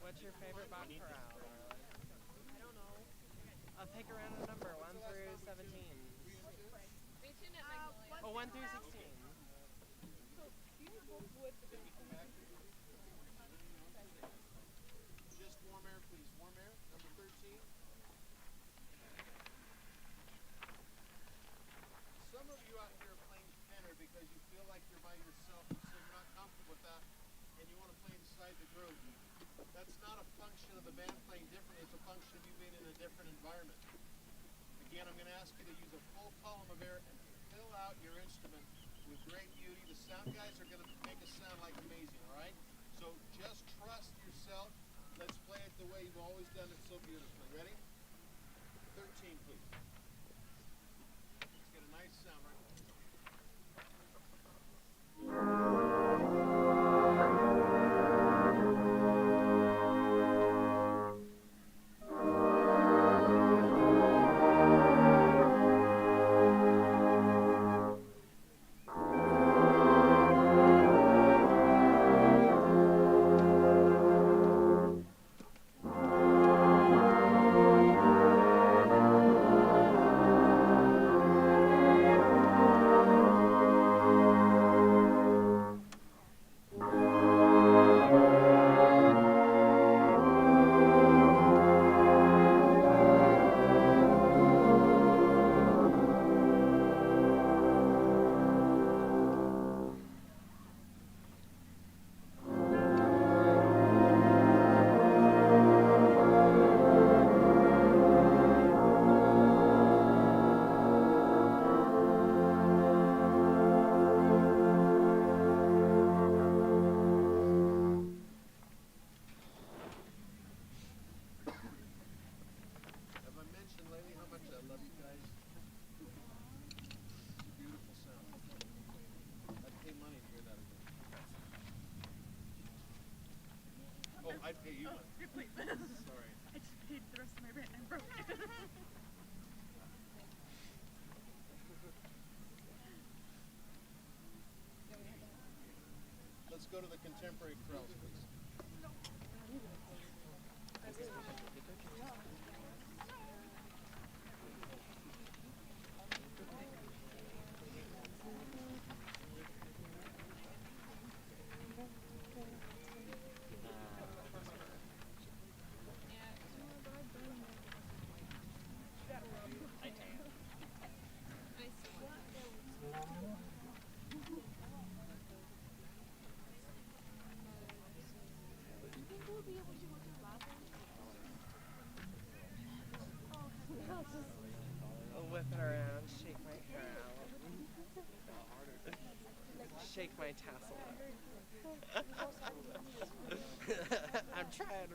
What's your favorite Bach chorale? I don't know. Pick a random number, 1 through 17. Oh, 1 through 16. Just warm air, please. Warm air, number 13. Some of you out here are playing tenor because you feel like you're by yourself, so you're not comfortable with that, and you want to play inside the groove. That's not a function of the band playing differently, it's a function of you being in a different environment. Again, I'm going to ask you to use a full column of air and fill out your instrument with great beauty. The sound guys are going to make it sound like amazing, all right? So just trust yourself. Let's play it the way you've always done it so beautifully. Ready? 13, please. Let's get a nice sound right there. I'd pay you money. Wait, Sorry. I just paid the rest of my rent and broke it. Let's go to the contemporary chorales, please. Whip it around, shake my hair out. Shake my tassel up. I'm trying.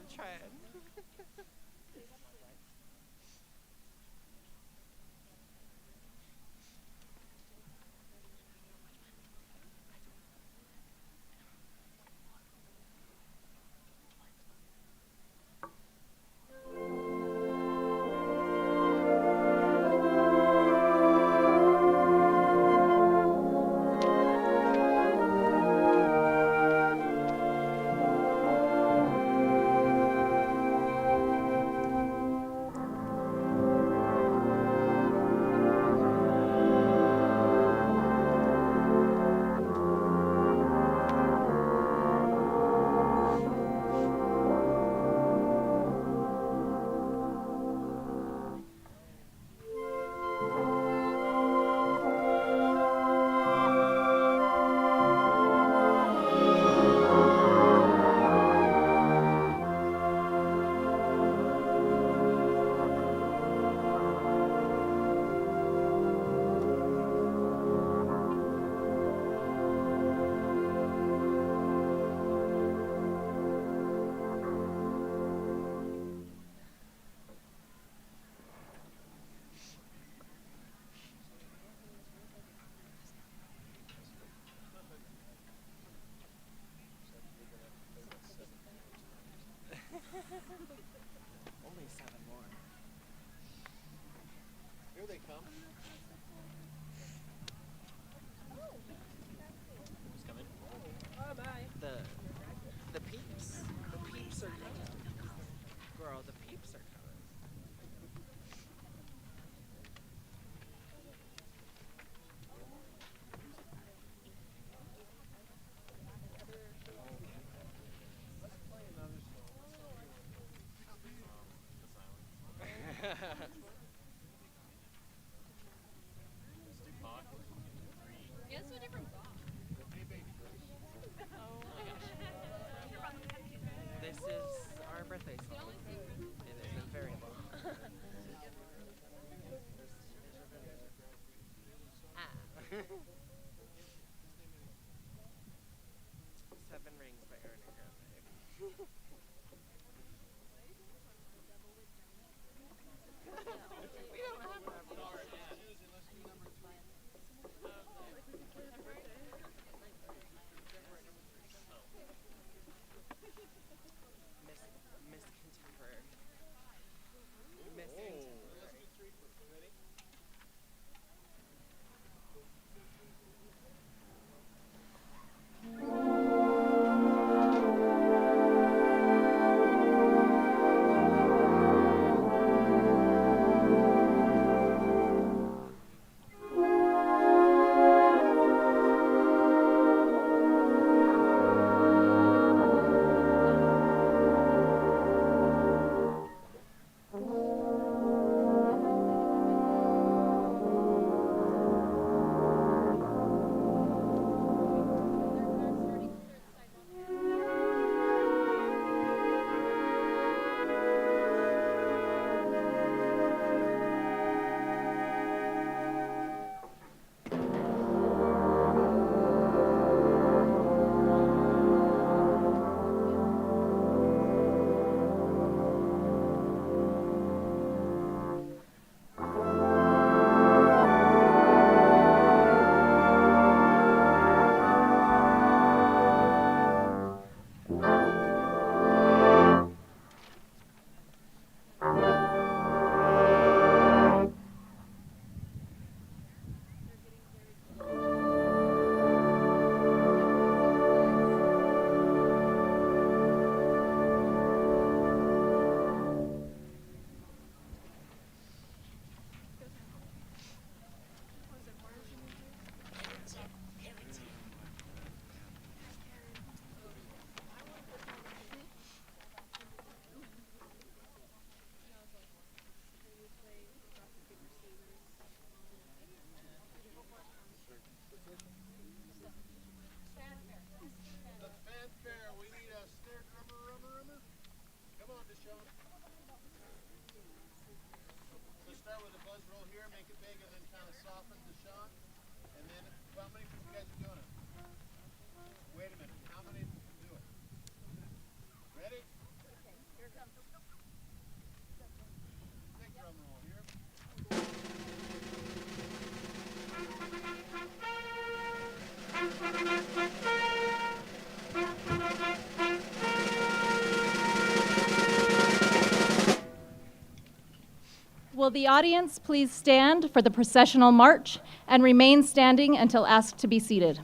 Will the audience please stand for the processional march and remain standing until asked to be seated?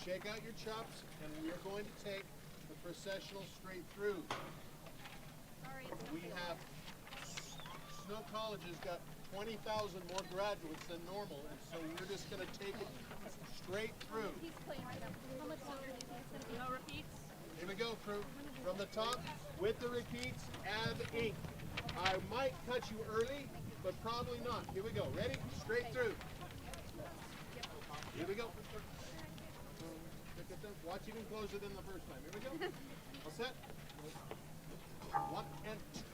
shake out your chops, and we are going to take the processional straight through. We have, Snow College has got 20,000 more graduates than normal, and so we're just going to take it straight through. No repeats. Here we go, crew. From the top, with the repeats, add ink. I might cut you early, but probably not. Here we go. Ready? Straight through. Here we go. Watch even closer than the first time. Here we go. All set? One and two.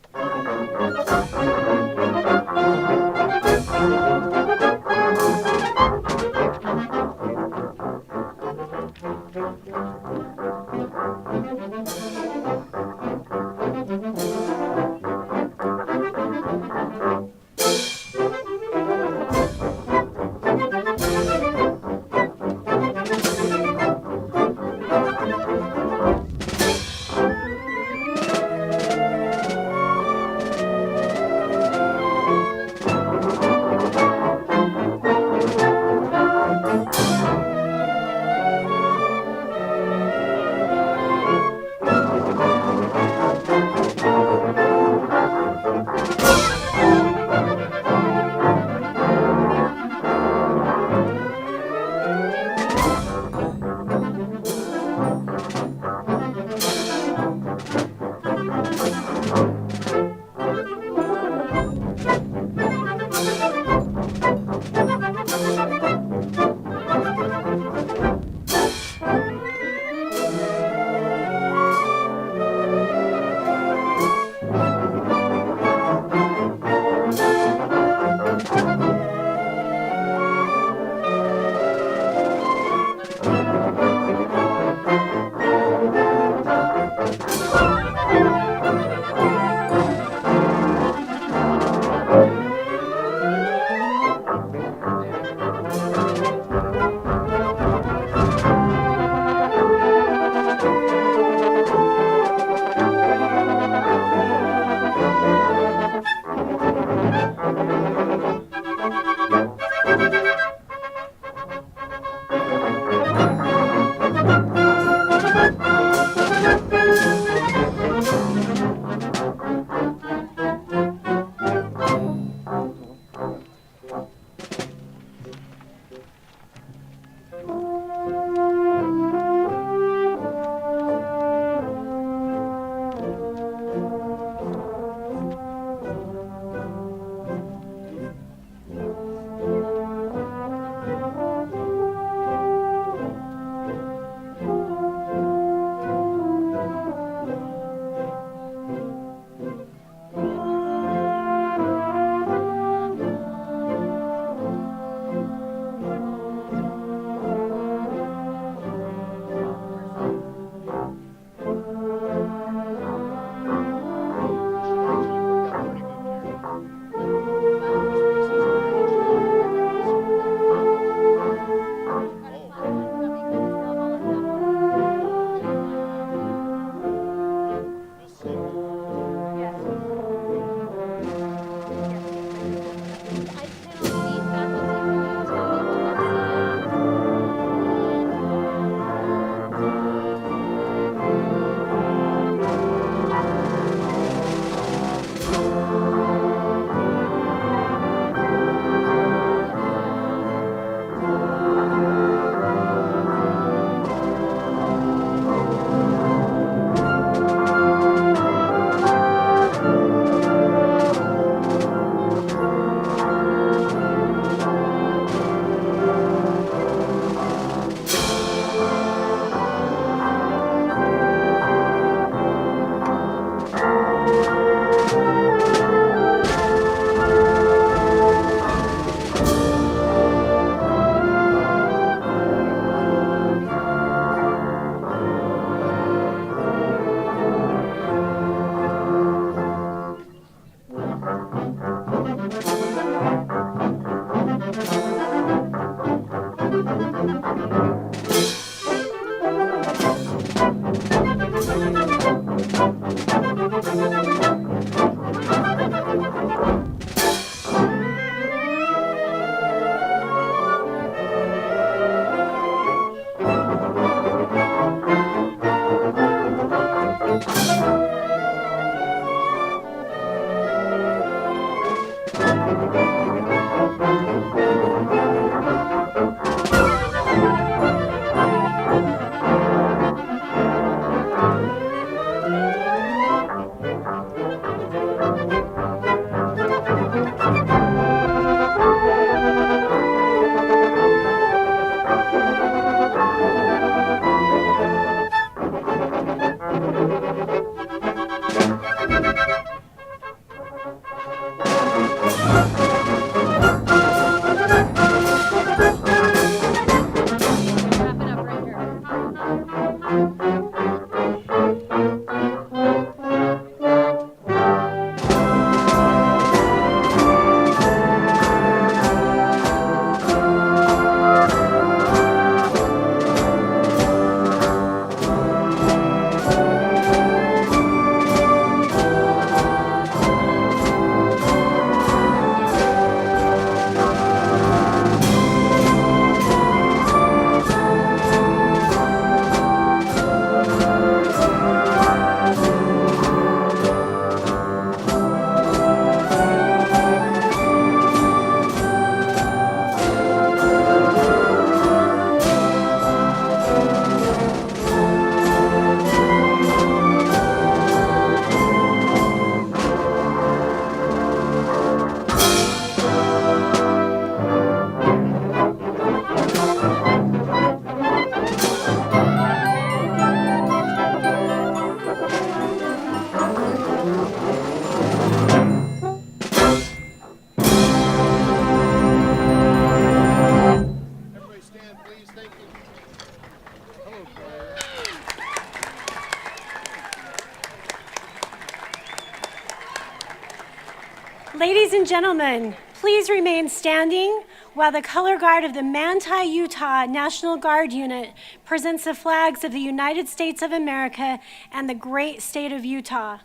Ladies and gentlemen, please remain standing while the color guard of the Manti, Utah National Guard Unit presents the flags of the United States of America and the great state of Utah.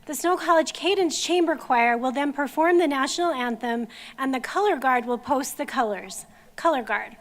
The Snow College Cadence Chamber Choir will then perform the national anthem, and the color guard will post the colors. Color guard.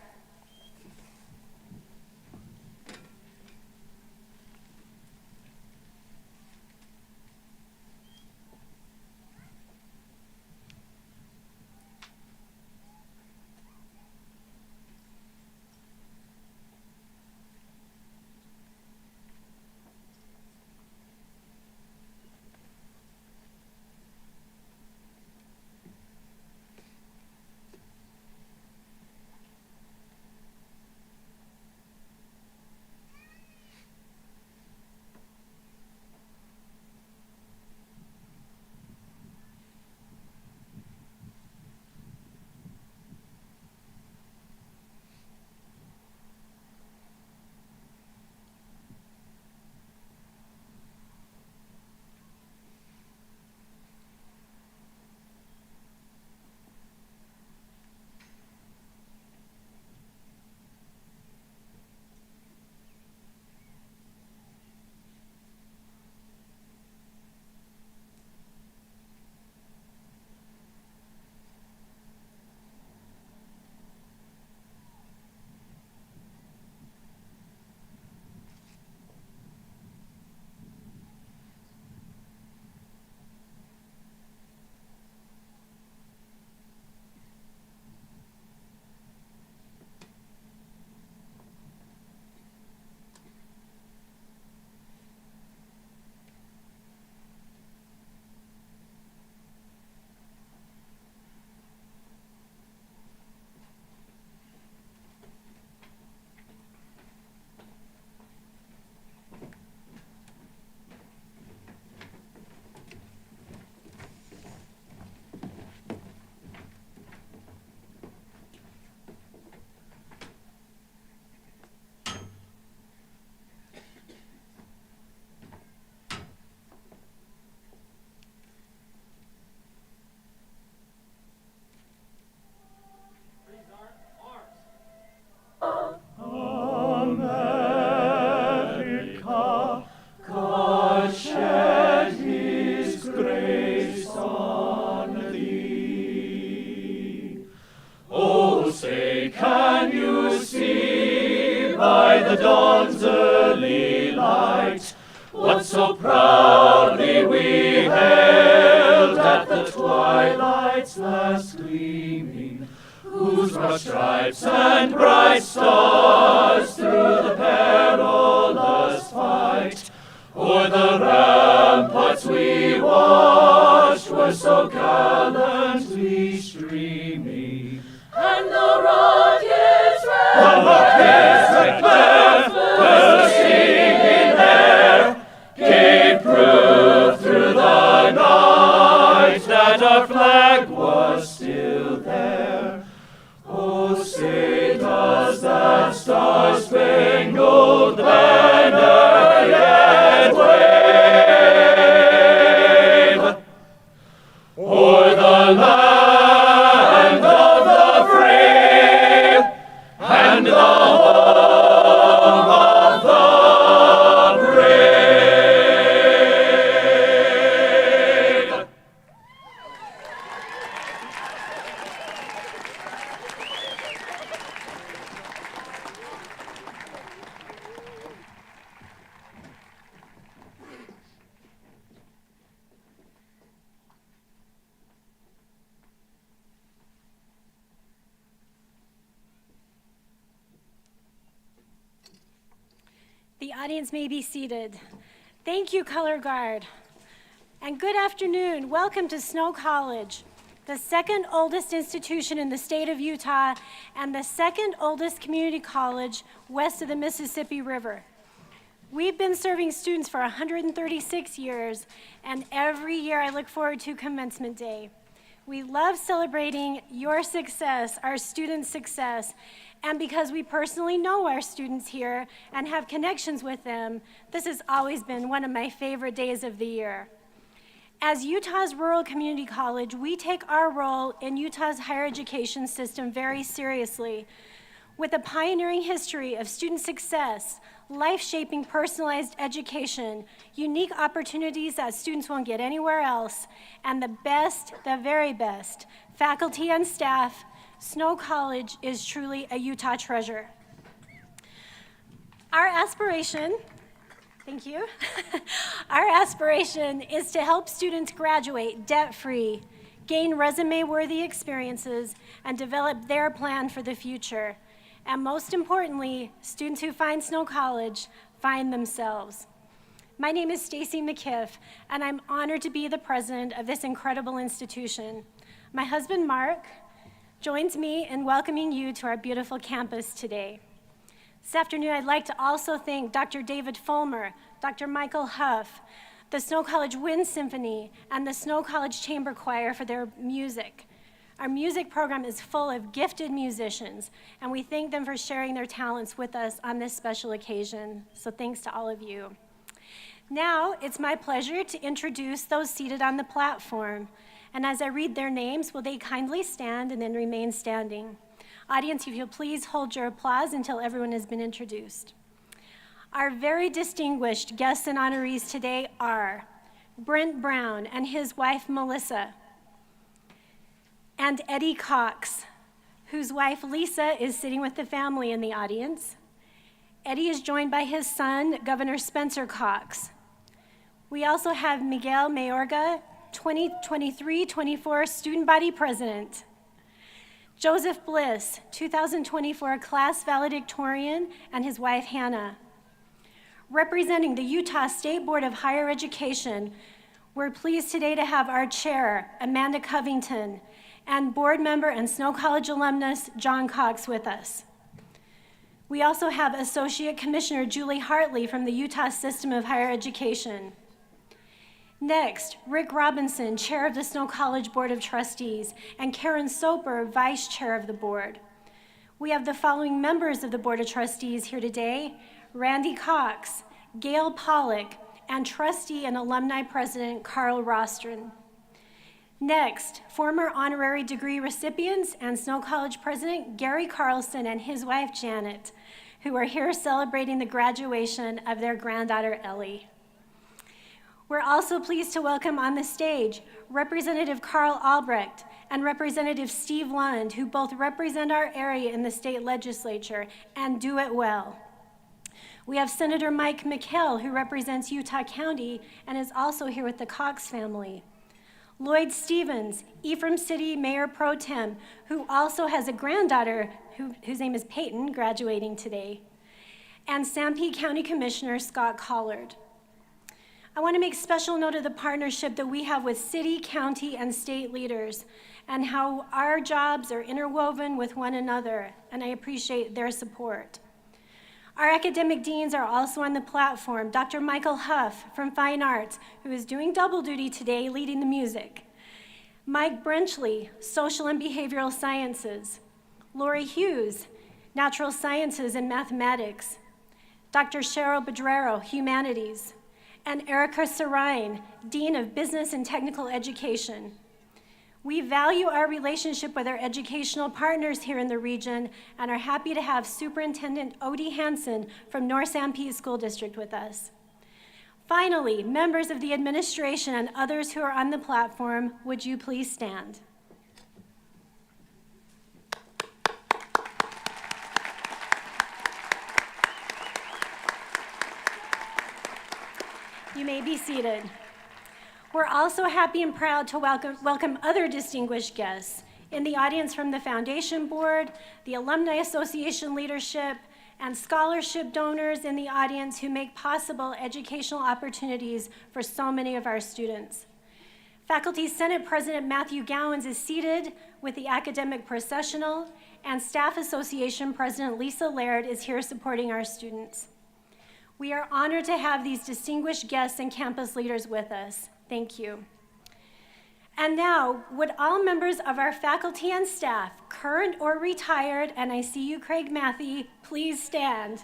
The dawn's early light, what so proudly we hailed at the twilight's last gleaming, whose broad stripes and bright stars through the perilous fight o'er the ramparts we watched were so gallantly streaming, and the rockets red bursting in air gave proof through the night that our flag was still there. Oh, say does that star-spangled banner yet wave o'er the land of the free and the home of the brave. The audience may be seated. Thank you, Color Guard. And good afternoon. Welcome to Snow College, the second oldest institution in the state of Utah and the second oldest community college west of the Mississippi River. We've been serving students for 136 years, and every year I look forward to Commencement Day. We love celebrating your success, our students' success, and because we personally know our students here and have connections with them, this has always been one of my favorite days of the year. As Utah's rural community college, we take our role in Utah's higher education system very seriously. With a pioneering history of student success, life-shaping personalized education, unique opportunities that students won't get anywhere else, and the best, the very best, faculty and staff, Snow College is truly a Utah treasure. Our aspiration, thank you, our aspiration is to help students graduate debt-free, gain resume-worthy experiences, and develop their plan for the future. And most importantly, students who find Snow College find themselves. My name is Stacy McKiff, and I'm honored to be the president of this incredible institution. My husband, Mark, joins me in welcoming you to our beautiful campus today. This afternoon, I'd like to also thank Dr. David Fulmer, Dr. Michael Huff, the Snow College Wind Symphony, and the Snow College Chamber Choir for their music. Our music program is full of gifted musicians, and we thank them for sharing their talents with us on this special occasion. So thanks to all of you. Now, it's my pleasure to introduce those seated on the platform. And as I read their names, will they kindly stand and then remain standing? Audience, if you'll please hold your applause until everyone has been introduced. Our very distinguished guests and honorees today are Brent Brown and his wife, Melissa, and Eddie Cox, whose wife, Lisa, is sitting with the family in the audience. Eddie is joined by his son, Governor Spencer Cox. We also have Miguel Mayorga, 2023-24 Student Body President. Joseph Bliss, 2024 Class Valedictorian, and his wife, Hannah. Representing the Utah State Board of Higher Education, we're pleased today to have our chair, Amanda Covington, and board member and Snow College alumnus, John Cox, with us. We also have Associate Commissioner Julie Hartley from the Utah System of Higher Education. Next, Rick Robinson, Chair of the Snow College Board of Trustees, and Karen Soper, Vice Chair of the board. We have the following members of the Board of Trustees here today: Randy Cox, Gail Pollock, and Trustee and Alumni President Carl Rostron. Next, former honorary degree recipients and Snow College President Gary Carlson and his wife Janet, who are here celebrating the graduation of their granddaughter Ellie. We're also pleased to welcome on the stage Representative Carl Albrecht and Representative Steve Lund, who both represent our area in the state legislature and do it well. We have Senator Mike McHale, who represents Utah County and is also here with the Cox family. Lloyd Stevens, Ephraim City Mayor Pro Tem, who also has a granddaughter whose name is Peyton, graduating today. And Sanpete County Commissioner Scott Collard. I want to make special note of the partnership that we have with city, county, and state leaders, and how our jobs are interwoven with one another, and I appreciate their support. Our academic deans are also on the platform. Dr. Michael Huff from Fine Arts, who is doing double duty today, leading the music. Mike Brenchley, Social and Behavioral Sciences. Lori Hughes, Natural Sciences and Mathematics. Dr. Cheryl Bedrero, Humanities. And Erica Sarine, Dean of Business and Technical Education. We value our relationship with our educational partners here in the region and are happy to have Superintendent Odie Hansen from North Sanpete School District with us. Finally, members of the administration and others who are on the platform, would you please stand? You may be seated. We're also happy and proud to welcome other distinguished guests in the audience from the Foundation Board, the Alumni Association leadership, and scholarship donors in the audience who make possible educational opportunities for so many of our students. Faculty Senate President Matthew Gowans is seated with the academic processional, and Staff Association President Lisa Laird is here supporting our students. We are honored to have these distinguished guests and campus leaders with us. Thank you. And now, would all members of our faculty and staff, current or retired, and I see you, Craig Matthey, please stand.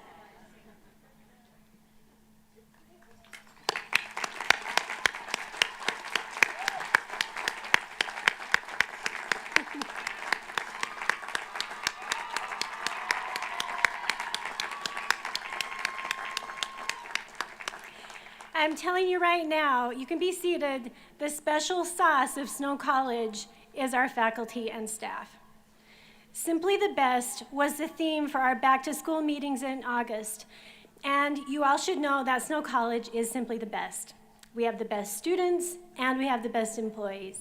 I'm telling you right now, you can be seated, the special sauce of Snow College is our faculty and staff. Simply the best was the theme for our back to school meetings in August. And you all should know that Snow College is simply the best. We have the best students and we have the best employees.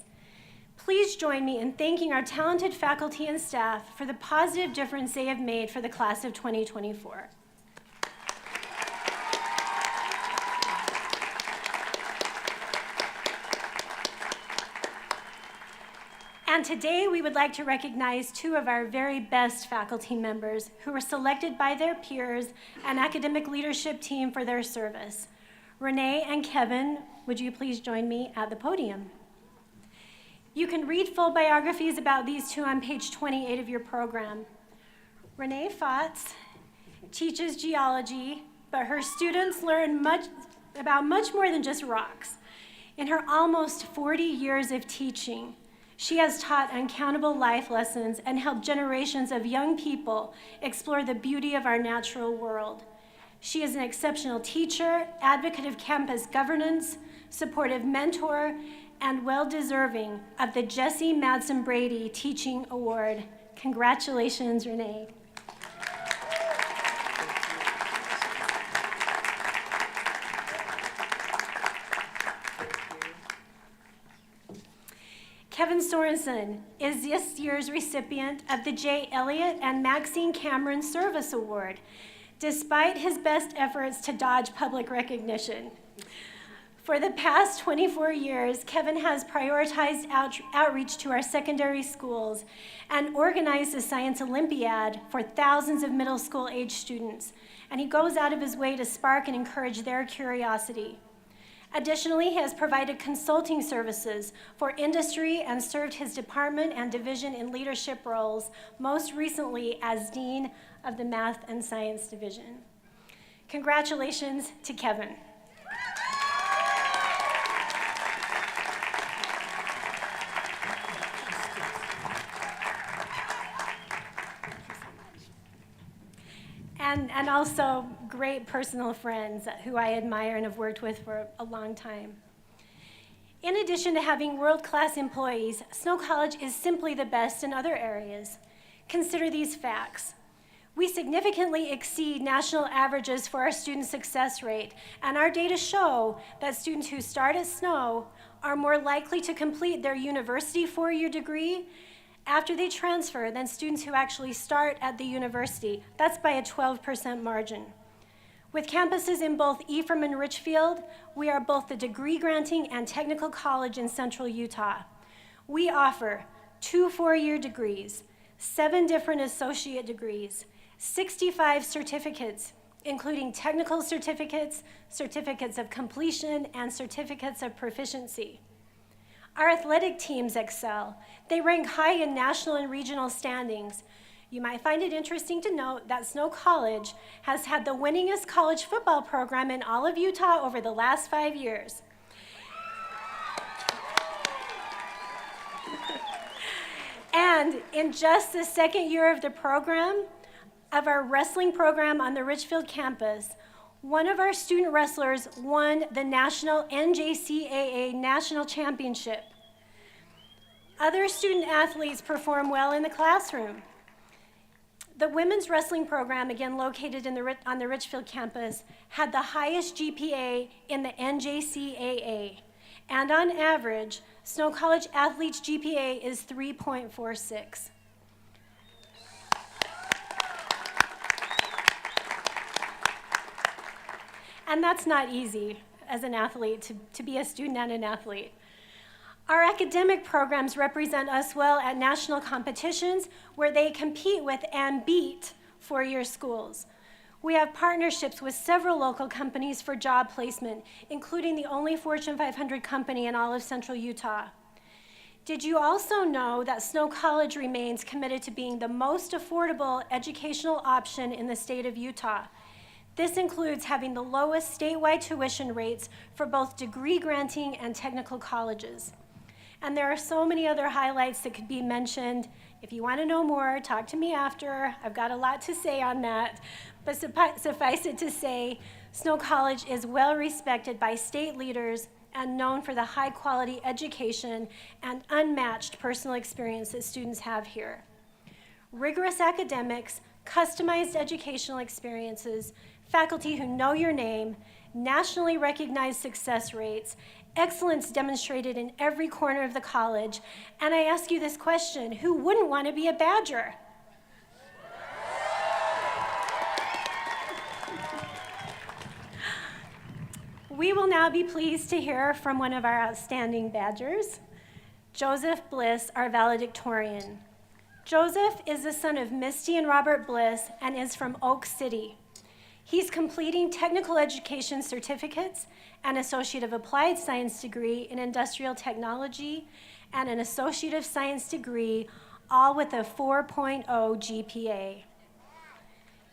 Please join me in thanking our talented faculty and staff for the positive difference they have made for the class of 2024. And today we would like to recognize two of our very best faculty members who were selected by their peers and academic leadership team for their service. Renee and Kevin, would you please join me at the podium? You can read full biographies about these two on page 28 of your program. Renee Fotz teaches geology, but her students learn much more than just rocks. In her almost 40 years of teaching, she has taught uncountable life lessons and helped generations of young people explore the beauty of our natural world. She is an exceptional teacher, advocate of campus governance, supportive mentor, and well-deserving of the Jessie Madsen Brady Teaching Award. Congratulations, Renee. Kevin Sorensen is this year's recipient of the J. Elliott and Maxine Cameron Service Award, despite his best efforts to dodge public recognition. For the past 24 years, Kevin has prioritized outreach to our secondary schools and organized the Science Olympiad for thousands of middle school age students, and he goes out of his way to spark and encourage their curiosity. Additionally, he has provided consulting services for industry and served his department and division in leadership roles, most recently as Dean of the Math and Science Division. Congratulations to Kevin. And also great personal friends who I admire and have worked with for a long time. In addition to having world-class employees, Snow College is simply the best in other areas. Consider these facts. We significantly exceed national averages for our student success rate, and our data show that students who start at Snow are more likely to complete their university four-year degree after they transfer than students who actually start at the university. That's by a 12% margin. With campuses in both Ephraim and Richfield, we are both the degree-granting and technical college in central Utah. We offer 2 four-year degrees, 7 different associate degrees, 65 certificates, including technical certificates, certificates of completion, and certificates of proficiency. Our athletic teams excel. They rank high in national and regional standings. You might find it interesting to note that Snow College has had the winningest college football program in all of Utah over the last 5 years. And in just the second year of the program, of our wrestling program on the Richfield campus, one of our student wrestlers won the national NJCAA National Championship. Other student athletes perform well in the classroom. The women's wrestling program, again located on the Richfield campus, had the highest GPA in the NJCAA. And on average, Snow College athletes' GPA is 3.46. And that's not easy as an athlete, to be a student and an athlete. Our academic programs represent us well at national competitions where they compete with and beat four-year schools. We have partnerships with several local companies for job placement, including the only Fortune 500 company in all of central Utah. Did you also know that Snow College remains committed to being the most affordable educational option in the state of Utah? This includes having the lowest statewide tuition rates for both degree-granting and technical colleges. And there are so many other highlights that could be mentioned. If you want to know more, talk to me after. I've got a lot to say on that. but suffice it to say, Snow College is well respected by state leaders and known for the high-quality education and unmatched personal experience that students have here. Rigorous academics, customized educational experiences, faculty who know your name, nationally recognized success rates, excellence demonstrated in every corner of the college, and I ask you this question, who wouldn't want to be a Badger? We will now be pleased to hear from one of our outstanding Badgers, Joseph Bliss, our valedictorian. Joseph is the son of Misty and Robert Bliss and is from Oak City. He's completing technical education certificates, an Associate of Applied Science degree in Industrial Technology, and an Associate of Science degree, all with a 4.0 GPA.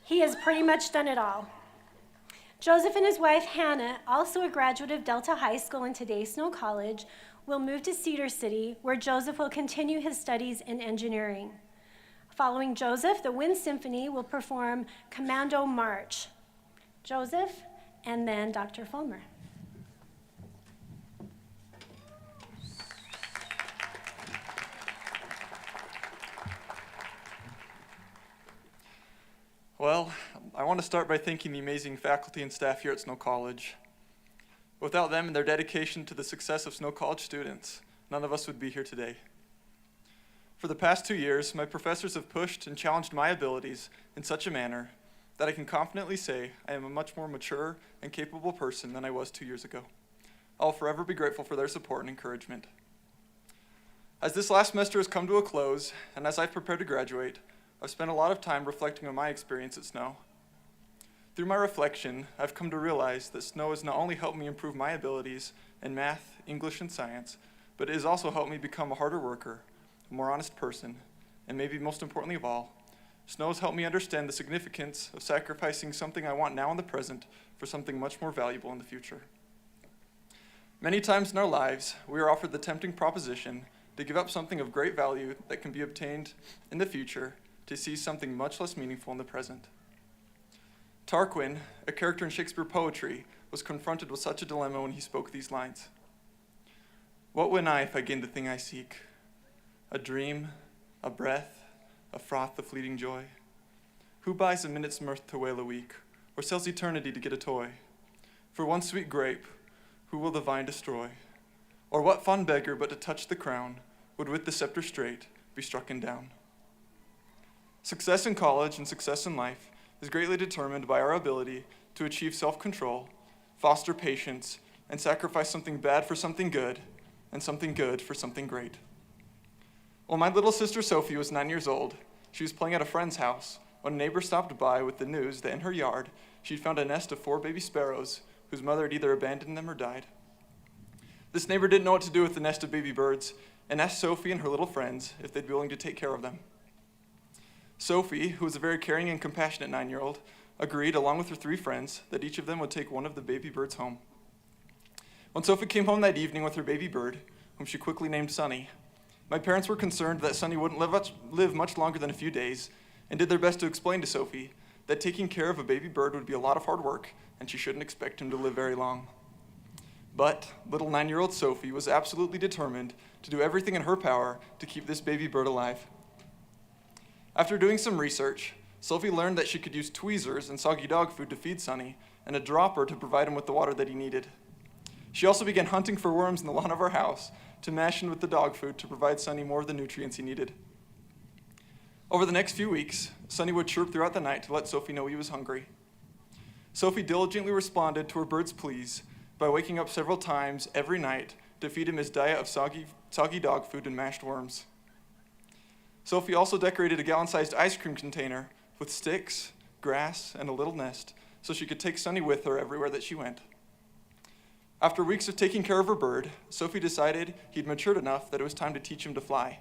He has pretty much done it all. Joseph and his wife, Hannah, also a graduate of Delta High School and today's Snow College, will move to Cedar City, where Joseph will continue his studies in engineering. Following Joseph, the Wind Symphony will perform Commando March. Joseph, and then Dr. Fulmer. Well, I want to start by thanking the amazing faculty and staff here at Snow College. Without them and their dedication to the success of Snow College students, none of us would be here today. For the past 2 years, my professors have pushed and challenged my abilities in such a manner that I can confidently say I am a much more mature and capable person than I was 2 years ago. I'll forever be grateful for their support and encouragement. As this last semester has come to a close, and as I've prepared to graduate, I've spent a lot of time reflecting on my experience at Snow. Through my reflection, I've come to realize that Snow has not only helped me improve my abilities in math, English, and science, but it has also helped me become a harder worker, a more honest person, and maybe most importantly of all, Snow has helped me understand the significance of sacrificing something I want now in the present for something much more valuable in the future. Many times in our lives, we are offered the tempting proposition to give up something of great value that can be obtained in the future to see something much less meaningful in the present. Tarquin, a character in Shakespeare poetry, was confronted with such a dilemma when he spoke these lines. What win I if I gain the thing I seek? A dream, a breath, a froth of fleeting joy? Who buys a minute's mirth to wail a week, or sells eternity to get a toy? For one sweet grape, who will the vine destroy? Or what fond beggar but to touch the crown would with the scepter straight be strucken down? Success in college and success in life is greatly determined by our ability to achieve self-control, foster patience, and sacrifice something bad for something good, and something good for something great. When my little sister Sophie was 9 years old, she was playing at a friend's house when a neighbor stopped by with the news that in her yard she'd found a nest of 4 baby sparrows whose mother had either abandoned them or died. This neighbor didn't know what to do with the nest of baby birds and asked Sophie and her little friends if they'd be willing to take care of them. Sophie, who was a very caring and compassionate 9-year-old, agreed, along with her 3 friends, that each of them would take one of the baby birds home. When Sophie came home that evening with her baby bird, whom she quickly named Sunny, my parents were concerned that Sunny wouldn't live much longer than a few days, and did their best to explain to Sophie that taking care of a baby bird would be a lot of hard work, and she shouldn't expect him to live very long. But little 9-year-old Sophie was absolutely determined to do everything in her power to keep this baby bird alive. After doing some research, Sophie learned that she could use tweezers and soggy dog food to feed Sunny, and a dropper to provide him with the water that he needed. She also began hunting for worms in the lawn of our house to mash in with the dog food to provide Sunny more of the nutrients he needed. Over the next few weeks, Sunny would chirp throughout the night to let Sophie know he was hungry. Sophie diligently responded to her bird's pleas by waking up several times every night to feed him his diet of soggy dog food and mashed worms. Sophie also decorated a gallon-sized ice cream container with sticks, grass, and a little nest so she could take Sunny with her everywhere that she went. After weeks of taking care of her bird, Sophie decided he'd matured enough that it was time to teach him to fly.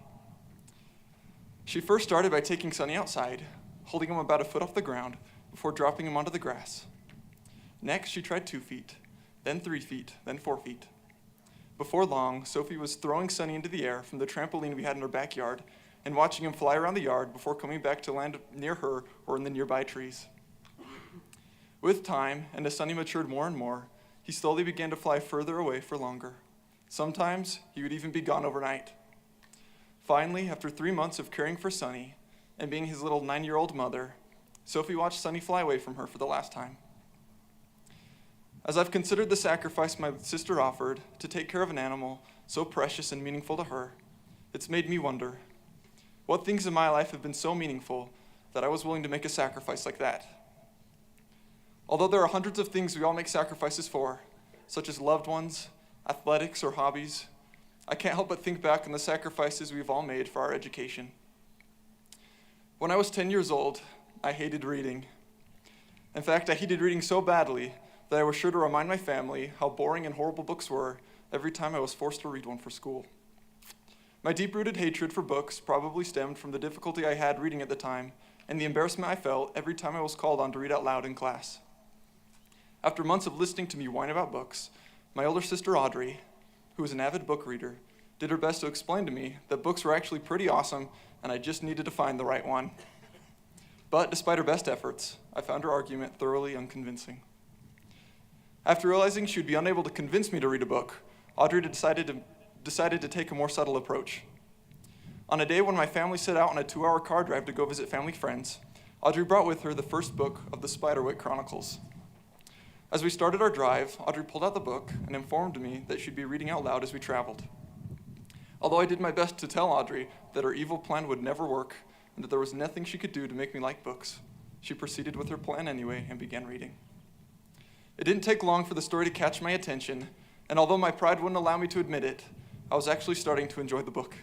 She first started by taking Sunny outside, holding him about a foot off the ground before dropping him onto the grass. Next, she tried 2 feet, then 3 feet, then 4 feet. Before long, Sophie was throwing Sunny into the air from the trampoline we had in our backyard and watching him fly around the yard before coming back to land near her or in the nearby trees. With time, and as Sonny matured more and more, he slowly began to fly further away for longer. Sometimes he would even be gone overnight. Finally, after 3 months of caring for Sonny and being his little 9-year-old mother, Sophie watched Sonny fly away from her for the last time. As I've considered the sacrifice my sister offered to take care of an animal so precious and meaningful to her, it's made me wonder, what things in my life have been so meaningful that I was willing to make a sacrifice like that? Although there are hundreds of things we all make sacrifices for, such as loved ones, athletics, or hobbies, I can't help but think back on the sacrifices we've all made for our education. When I was 10 years old, I hated reading. In fact, I hated reading so badly that I was sure to remind my family how boring and horrible books were every time I was forced to read one for school. My deep-rooted hatred for books probably stemmed from the difficulty I had reading at the time and the embarrassment I felt every time I was called on to read out loud in class. After months of listening to me whine about books, my older sister Audrey, who was an avid book reader, did her best to explain to me that books were actually pretty awesome and I just needed to find the right one. But despite her best efforts, I found her argument thoroughly unconvincing. After realizing she would be unable to convince me to read a book, Audrey decided to take a more subtle approach. On a day when my family set out on a 2-hour car drive to go visit family friends, Audrey brought with her the first book of the Spiderwick Chronicles. As we started our drive, Audrey pulled out the book and informed me that she'd be reading out loud as we traveled. Although I did my best to tell Audrey that her evil plan would never work and that there was nothing she could do to make me like books, she proceeded with her plan anyway and began reading. It didn't take long for the story to catch my attention, and although my pride wouldn't allow me to admit it, I was actually starting to enjoy the book.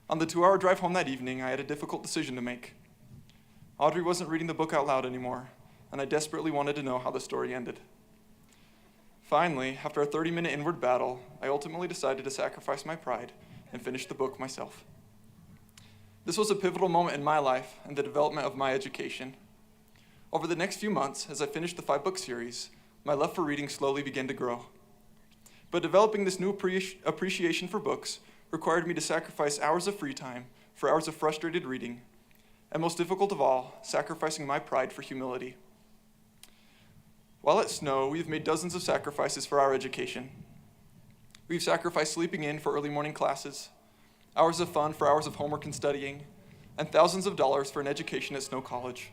On the 2-hour drive home that evening, I had a difficult decision to make. Audrey wasn't reading the book out loud anymore, and I desperately wanted to know how the story ended. Finally, after a 30-minute inward battle, I ultimately decided to sacrifice my pride and finish the book myself. This was a pivotal moment in my life and the development of my education. Over the next few months, as I finished the 5-book series, my love for reading slowly began to grow. But developing this new appreciation for books required me to sacrifice hours of free time for hours of frustrated reading, and most difficult of all, sacrificing my pride for humility. While at Snow, we've made dozens of sacrifices for our education. We've sacrificed sleeping in for early morning classes, hours of fun for hours of homework and studying, and thousands of dollars for an education at Snow College.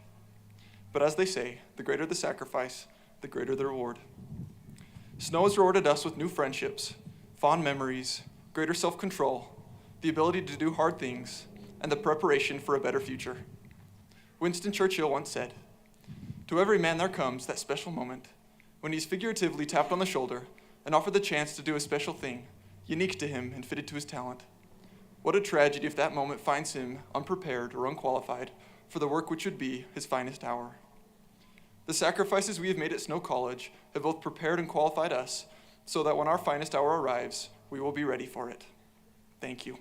But as they say, the greater the sacrifice, the greater the reward. Snow has rewarded us with new friendships, fond memories, greater self-control, the ability to do hard things, and the preparation for a better future. Winston Churchill once said, "To every man there comes that special moment when he's figuratively tapped on the shoulder and offered the chance to do a special thing, unique to him and fitted to his talent. What a tragedy if that moment finds him unprepared or unqualified for the work which would be his finest hour." The sacrifices we have made at Snow College have both prepared and qualified us so that when our finest hour arrives, we will be ready for it. Thank you.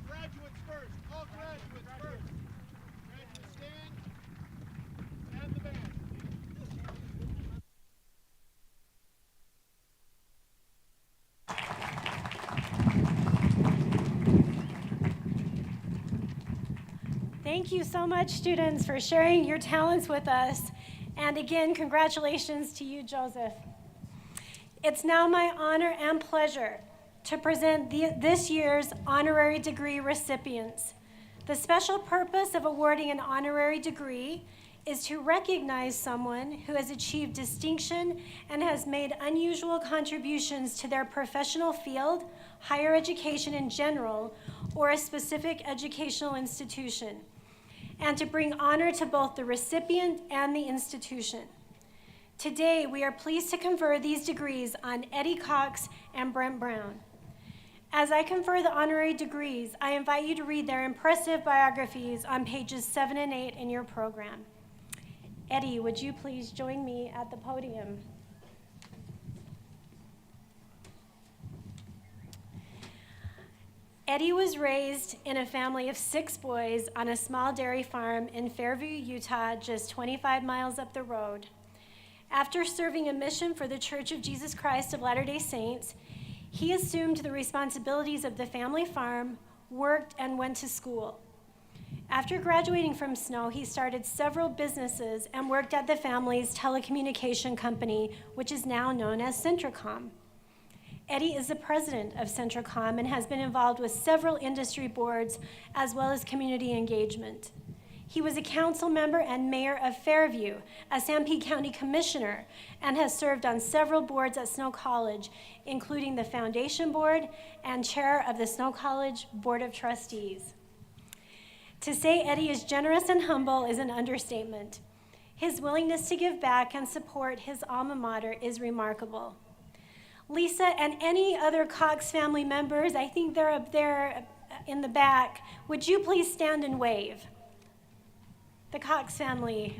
Graduates first. All graduates first. Graduates stand. And the band. Thank you so much, students, for sharing your talents with us. And again, congratulations to you, Joseph. It's now my honor and pleasure to present this year's honorary degree recipients. The special purpose of awarding an honorary degree is to recognize someone who has achieved distinction and has made unusual contributions to their professional field, higher education in general, or a specific educational institution, and to bring honor to both the recipient and the institution. Today, we are pleased to confer these degrees on Eddie Cox and Brent Brown. As I confer the honorary degrees, I invite you to read their impressive biographies on pages 7 and 8 in your program. Eddie, would you please join me at the podium? Eddie was raised in a family of 6 boys on a small dairy farm in Fairview, Utah, just 25 miles up the road. After serving a mission for the Church of Jesus Christ of Latter-day Saints, he assumed the responsibilities of the family farm, worked, and went to school. After graduating from Snow, he started several businesses and worked at the family's telecommunication company, which is now known as Centracom. Eddie is the president of Centracom and has been involved with several industry boards as well as community engagement. He was a council member and mayor of Fairview, a Sanpete County commissioner, and has served on several boards at Snow College, including the foundation board and chair of the Snow College Board of Trustees. To say Eddie is generous and humble is an understatement. His willingness to give back and support his alma mater is remarkable. Lisa and any other Cox family members, I think they're up there in the back, would you please stand and wave? The Cox family.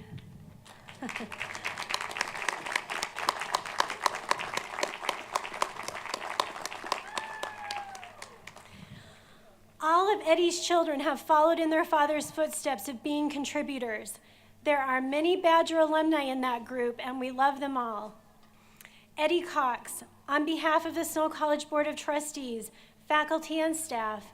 All of Eddie's children have followed in their father's footsteps of being contributors. There are many Badger alumni in that group, and we love them all. Eddie Cox, on behalf of the Snow College Board of Trustees, faculty, and staff,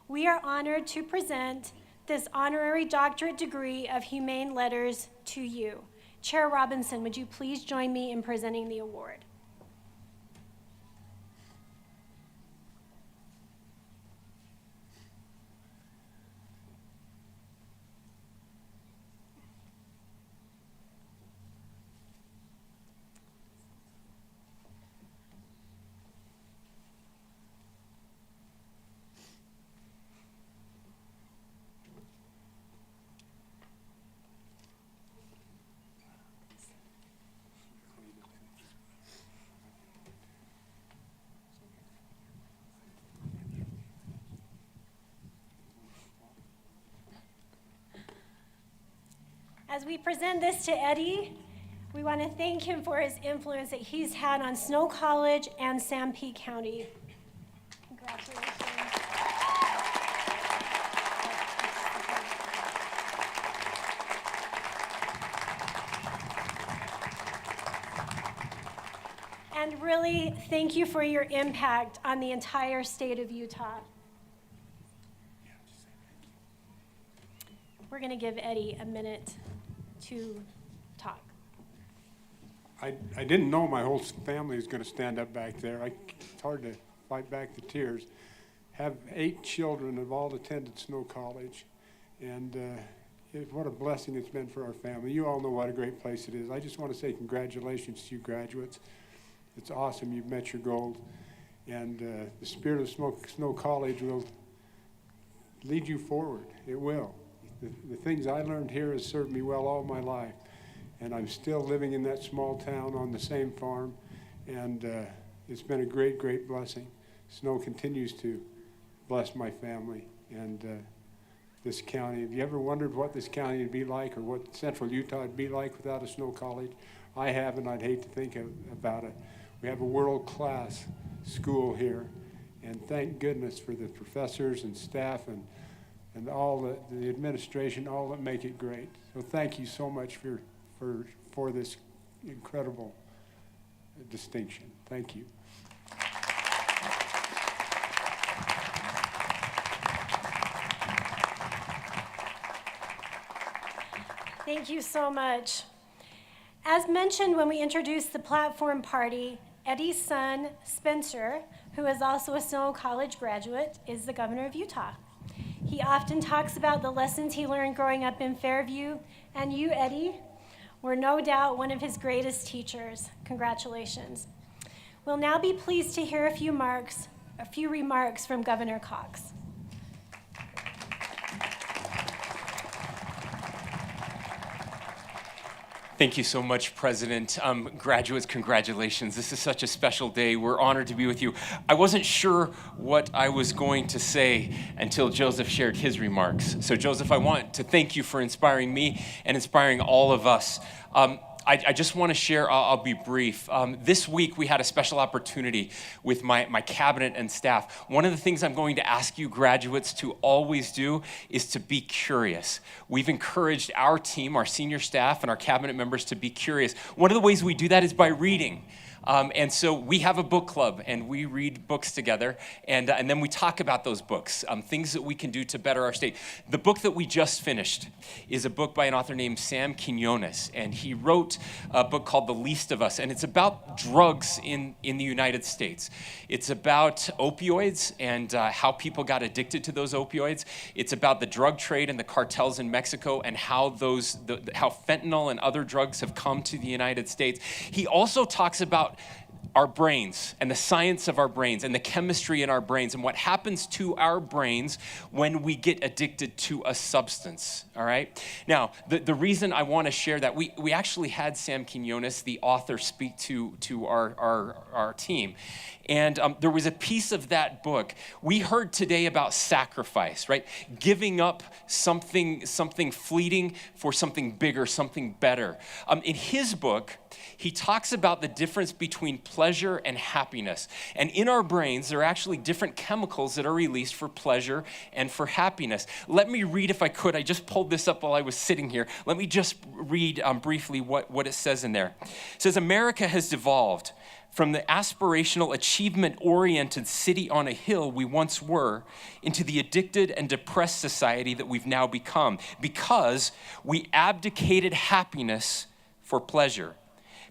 we are honored to present this honorary doctorate degree of humane letters to you. Chair Robinson, would you please join me in presenting the award? As we present this to Eddie, we want to thank him for his influence that he's had on Snow College and Sanpete County. Congratulations. And really, thank you for your impact on the entire state of Utah. We're going to give Eddie a minute to talk. I didn't know my whole family was going to stand up back there. It's hard to fight back the tears. Have 8 children have all attended Snow College, and what a blessing it's been for our family. You all know what a great place it is. I just want to say congratulations to you graduates. It's awesome you've met your goal, and the spirit of Snow College will lead you forward. It will. The things I learned here has served me well all my life, and I'm still living in that small town on the same farm, and it's been a great, great blessing. Snow continues to bless my family and this county. Have you ever wondered what this county would be like or what central Utah would be like without a Snow College? I haven't. I'd hate to think about it. We have a world-class school here, and thank goodness for the professors and staff and all the administration, all that make it great. So thank you so much for this incredible distinction. Thank you. Thank you so much. As mentioned when we introduced the platform party, Eddie's son, Spencer, who is also a Snow College graduate, is the governor of Utah. He often talks about the lessons he learned growing up in Fairview, and you, Eddie, were no doubt one of his greatest teachers. Congratulations. We'll now be pleased to hear a few remarks from Governor Cox. Thank you so much, President. Graduates, congratulations. This is such a special day. We're honored to be with you. I wasn't sure what I was going to say until Joseph shared his remarks. So Joseph, I want to thank you for inspiring me and inspiring all of us. I just want to share, I'll be brief. This week we had a special opportunity with my cabinet and staff. One of the things I'm going to ask you graduates to always do is to be curious. We've encouraged our team, our senior staff, and our cabinet members to be curious. One of the ways we do that is by reading. And so we have a book club, and we read books together, and then we talk about those books, things that we can do to better our state. The book that we just finished is a book by an author named Sam Quinones, and he wrote a book called The Least of Us, and it's about drugs in the United States. It's about opioids and how people got addicted to those opioids. It's about the drug trade and the cartels in Mexico and how how fentanyl and other drugs have come to the United States. He also talks about our brains and the science of our brains and the chemistry in our brains and what happens to our brains when we get addicted to a substance, all right? Now, the reason I want to share that, we actually had Sam Quinones, the author, speak to our team. And there was a piece of that book. We heard today about sacrifice, right? Giving up something fleeting for something bigger, something better. In his book, he talks about the difference between pleasure and happiness. And in our brains, there are actually different chemicals that are released for pleasure and for happiness. Let me read, if I could. I just pulled this up while I was sitting here. Let me just read briefly what it says in there. It says, America has devolved from the aspirational, achievement-oriented city on a hill we once were into the addicted and depressed society that we've now become because we abdicated happiness for pleasure.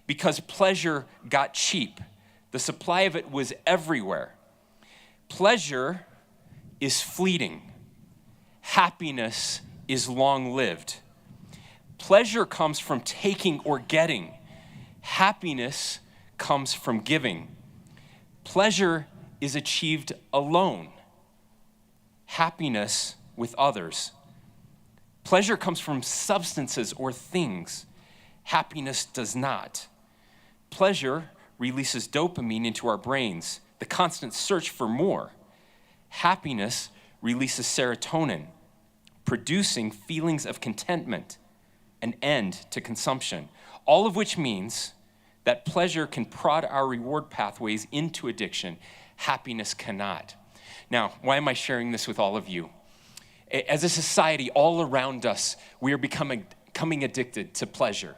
Because pleasure got cheap. The supply of it was everywhere. Pleasure is fleeting. Happiness is long-lived. Pleasure comes from taking or getting. Happiness comes from giving. Pleasure is achieved alone. Happiness with others. Pleasure comes from substances or things. Happiness does not. Pleasure releases dopamine into our brains, the constant search for more. Happiness releases serotonin, producing feelings of contentment. an end to consumption, all of which means that pleasure can prod our reward pathways into addiction. Happiness cannot. Now, why am I sharing this with all of you? As a society, all around us, we are becoming addicted to pleasure.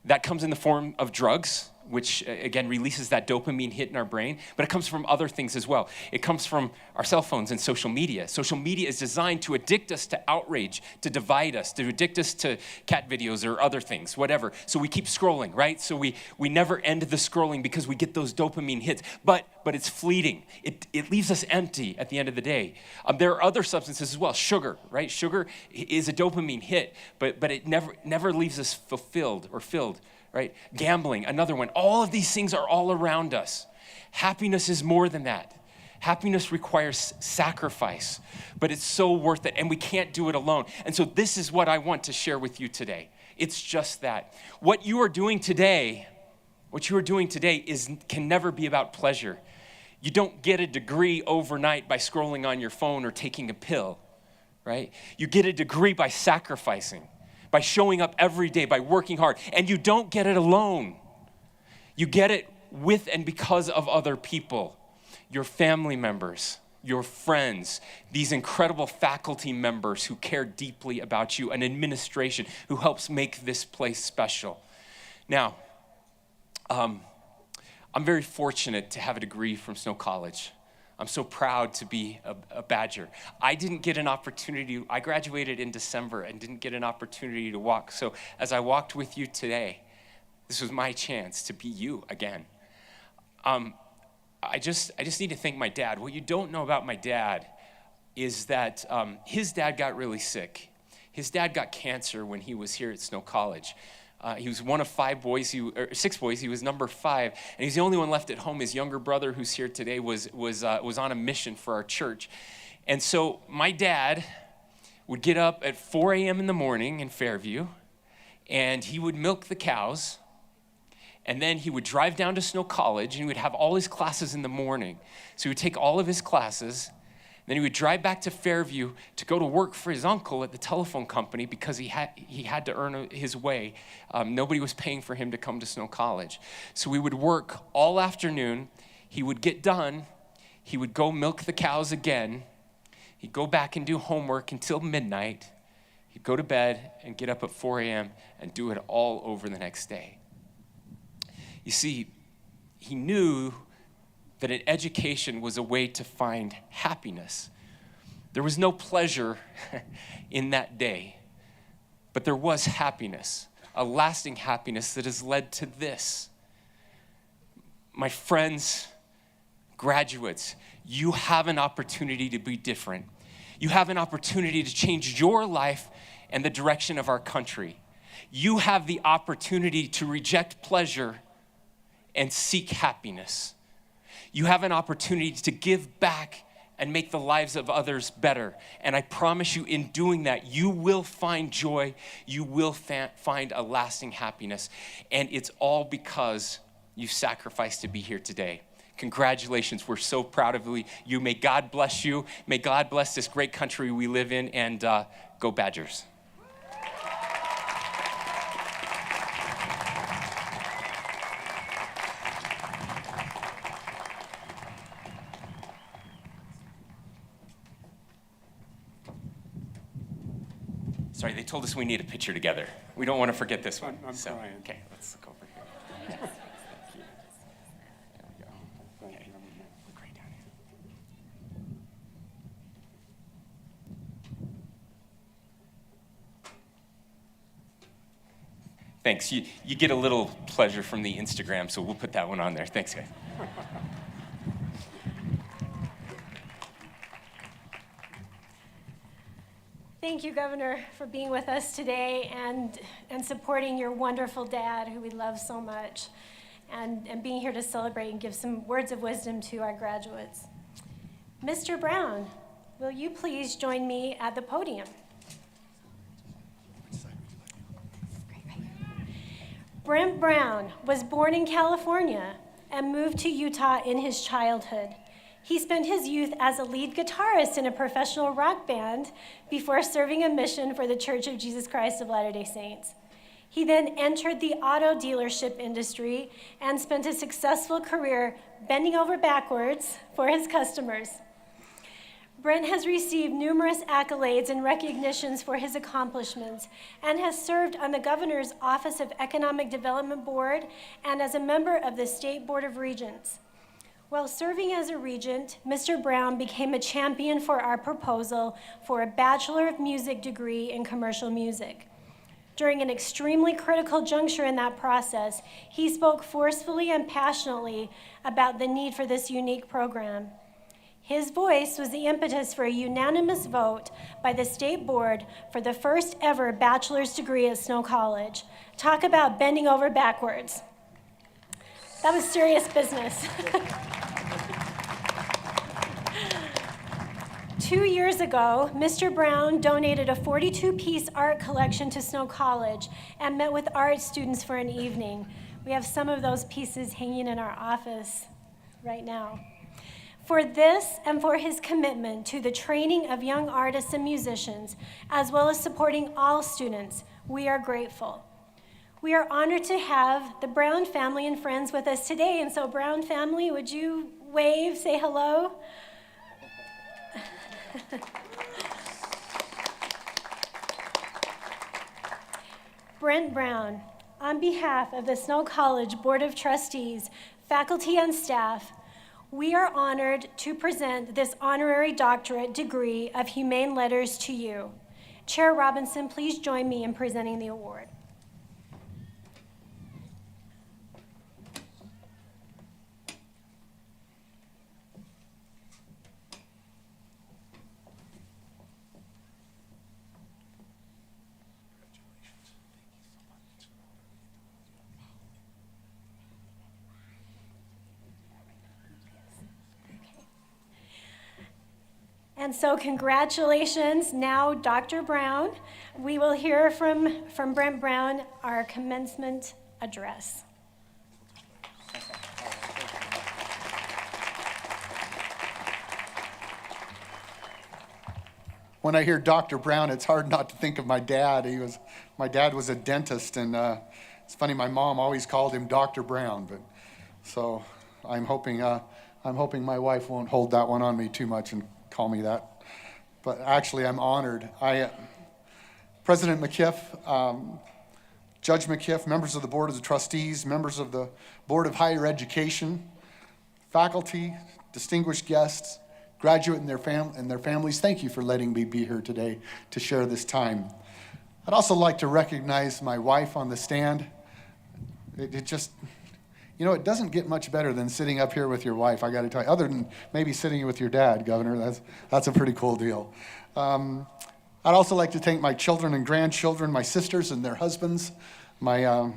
That comes in the form of drugs, which again releases that dopamine hit in our brain, but it comes from other things as well. It comes from our cell phones and social media. Social media is designed to addict us to outrage, to divide us, to addict us to cat videos or other things, whatever. So we keep scrolling, right? So we never end the scrolling because we get those dopamine hits, but it's fleeting. It leaves us empty at the end of the day. There are other substances as well. Sugar, right? Sugar is a dopamine hit, but it never leaves us fulfilled or filled. Right? Gambling, another one. All of these things are all around us. Happiness is more than that. Happiness requires sacrifice, but it's so worth it, and we can't do it alone. And so this is what I want to share with you today. It's just that. What you are doing today can never be about pleasure. You don't get a degree overnight by scrolling on your phone or taking a pill, right? You get a degree by sacrificing, by showing up every day, by working hard. And you don't get it alone. You get it with and because of other people, your family members, your friends, these incredible faculty members who care deeply about you, an administration who helps make this place special. Now, I'm very fortunate to have a degree from Snow College. I'm so proud to be a Badger. I didn't get an opportunity. I graduated in December and didn't get an opportunity to walk. So as I walked with you today, this was my chance to be you again. I just need to thank my dad. What you don't know about my dad is that his dad got really sick. His dad got cancer when he was here at Snow College. He was one of 6 boys. He was number 5, and he's the only one left at home. His younger brother, who's here today, was on a mission for our church. And so my dad would get up at 4 a.m. in the morning in Fairview, and he would milk the cows, and then he would drive down to Snow College, and he would have all his classes in the morning. So he would take all of his classes. Then he would drive back to Fairview to go to work for his uncle at the telephone company because he had to earn his way. Nobody was paying for him to come to Snow College. So we would work all afternoon. He would get done. He would go milk the cows again. He'd go back and do homework until midnight. He'd go to bed and get up at 4 a.m. and do it all over the next day. You see, he knew that an education was a way to find happiness. There was no pleasure in that day, but there was happiness, a lasting happiness that has led to this. My friends, graduates, you have an opportunity to be different. You have an opportunity to change your life and the direction of our country. You have the opportunity to reject pleasure and seek happiness. You have an opportunity to give back and make the lives of others better. And I promise you, in doing that, you will find joy. You will find a lasting happiness. And it's all because you sacrificed to be here today. Congratulations. We're so proud of you. May God bless you. May God bless this great country we live in. And go Badgers. Sorry, they told us we need a picture together. We don't want to forget this one. I'm crying. Okay, let's look over here. Thank you. There we go. Okay. Look right down here. Thanks. You get a little pleasure from the Instagram, so we'll put that one on there. Thanks, guys. Thank you, Governor, for being with us today and supporting your wonderful dad, who we love so much, and being here to celebrate and give some words of wisdom to our graduates. Mr. Brown, will you please join me at the podium? Brent Brown was born in California and moved to Utah in his childhood. He spent his youth as a lead guitarist in a professional rock band before serving a mission for the Church of Jesus Christ of Latter-day Saints. He then entered the auto dealership industry and spent a successful career bending over backwards for his customers. Brent has received numerous accolades and recognitions for his accomplishments and has served on the Governor's Office of Economic Development Board and as a member of the State Board of Regents. While serving as a regent, Mr. Brown became a champion for our proposal for a Bachelor of Music degree in commercial music. During an extremely critical juncture in that process, he spoke forcefully and passionately about the need for this unique program. His voice was the impetus for a unanimous vote by the State Board for the first ever bachelor's degree at Snow College. Talk about bending over backwards. That was serious business. 2 years ago, Mr. Brown donated a 42-piece art collection to Snow College and met with art students for an evening. We have some of those pieces hanging in our office right now. For this and for his commitment to the training of young artists and musicians, as well as supporting all students, we are grateful. We are honored to have the Brown family and friends with us today, and so Brown family, would you wave, say hello? Brent Brown, on behalf of the Snow College Board of Trustees, faculty and staff, we are honored to present this honorary doctorate degree of Humane Letters to you. Chair Robinson, please join me in presenting the award. And so congratulations, now Dr. Brown. We will hear from Brent Brown, our commencement address. When I hear Dr. Brown, it's hard not to think of my dad. My dad was a dentist, and it's funny, my mom always called him Dr. Brown, but so I'm hoping my wife won't hold that one on me too much and call me that. But actually, I'm honored. President McKiff, Judge McKiff, members of the Board of Trustees, members of the Board of Higher Education, faculty, distinguished guests, graduate and their families, thank you for letting me be here today to share this time. I'd also like to recognize my wife on the stand. It just, you know, it doesn't get much better than sitting up here with your wife, I got to tell you, other than maybe sitting with your dad, Governor. That's a pretty cool deal. I'd also like to thank my children and grandchildren, my sisters and their husbands, my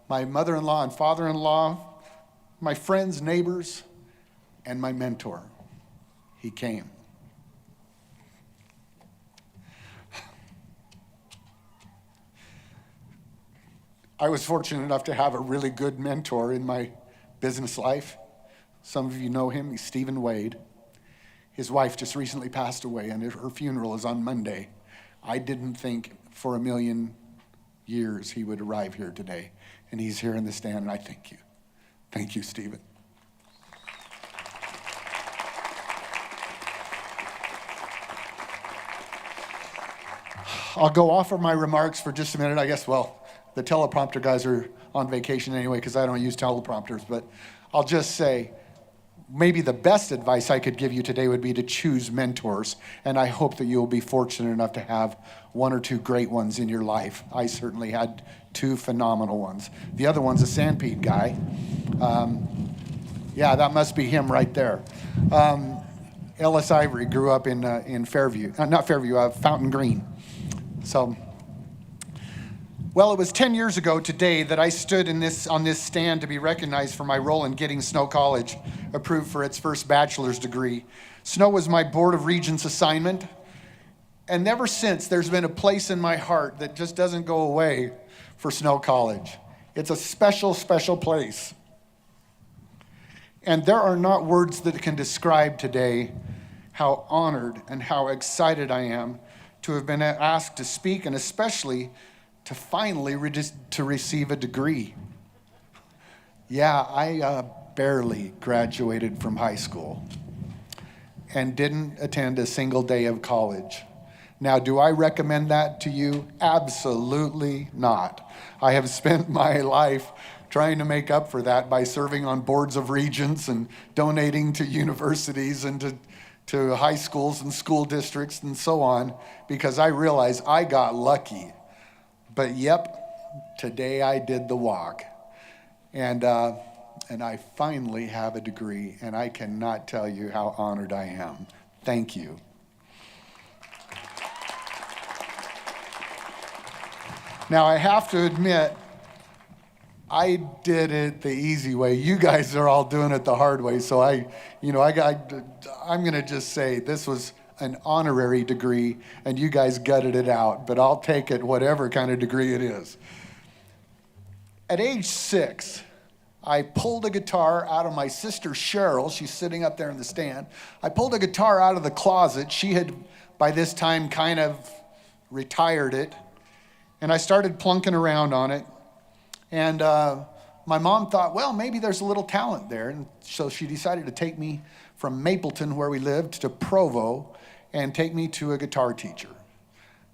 mother-in-law and father-in-law, my friends, neighbors, and my mentor. He came. I was fortunate enough to have a really good mentor in my business life. Some of you know him, he's Stephen Wade. His wife just recently passed away, and her funeral is on Monday. I didn't think for a million years he would arrive here today, and he's here in the stand, and I thank you. Thank you, Stephen. I'll go off of my remarks for just a minute, I guess. Well, the teleprompter guys are on vacation anyway because I don't use teleprompters, but I'll just say maybe the best advice I could give you today would be to choose mentors, and I hope that you'll be fortunate enough to have one or two great ones in your life. I certainly had two phenomenal ones. The other one's a Sanpete guy. Yeah, that must be him right there. Ellis Ivory grew up in Fairview, not Fairview, Fountain Green. So, well, it was 10 years ago today that I stood on this stand to be recognized for my role in getting Snow College approved for its first bachelor's degree. Snow was my Board of Regents assignment, and ever since there's been a place in my heart that just doesn't go away for Snow College. It's a special, special place. And there are not words that can describe today how honored and how excited I am to have been asked to speak, and especially to finally to receive a degree. Yeah, I barely graduated from high school and didn't attend a single day of college. Now, do I recommend that to you? Absolutely not. I have spent my life trying to make up for that by serving on boards of regents and donating to universities and to high schools and school districts and so on, because I realize I got lucky. But yep, today I did the walk. And I finally have a degree, and I cannot tell you how honored I am. Thank you. Now, I have to admit, I did it the easy way. You guys are all doing it the hard way. So I'm going to just say this was an honorary degree, and you guys gutted it out. But I'll take it, whatever kind of degree it is. At age 6, I pulled a guitar out of my sister Cheryl. She's sitting up there in the stand. I pulled a guitar out of the closet. She had, by this time, kind of retired it. And I started plunking around on it. And my mom thought, well, maybe there's a little talent there. And so she decided to take me from Mapleton, where we lived, to Provo and take me to a guitar teacher.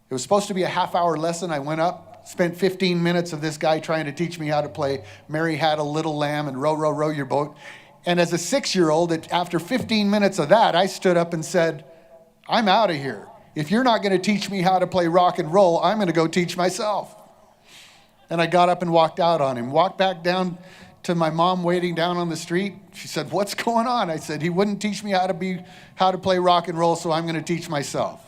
It was supposed to be a half-hour lesson. I went up, spent 15 minutes of this guy trying to teach me how to play Mary Had a Little Lamb and Row, Row, Row Your Boat. And as a 6-year-old, after 15 minutes of that, I stood up and said, I'm out of here. If you're not going to teach me how to play rock and roll, I'm going to go teach myself. And I got up and walked out on him, walked back down to my mom waiting down on the street. She said, what's going on? I said, he wouldn't teach me how to play rock and roll, so I'm going to teach myself.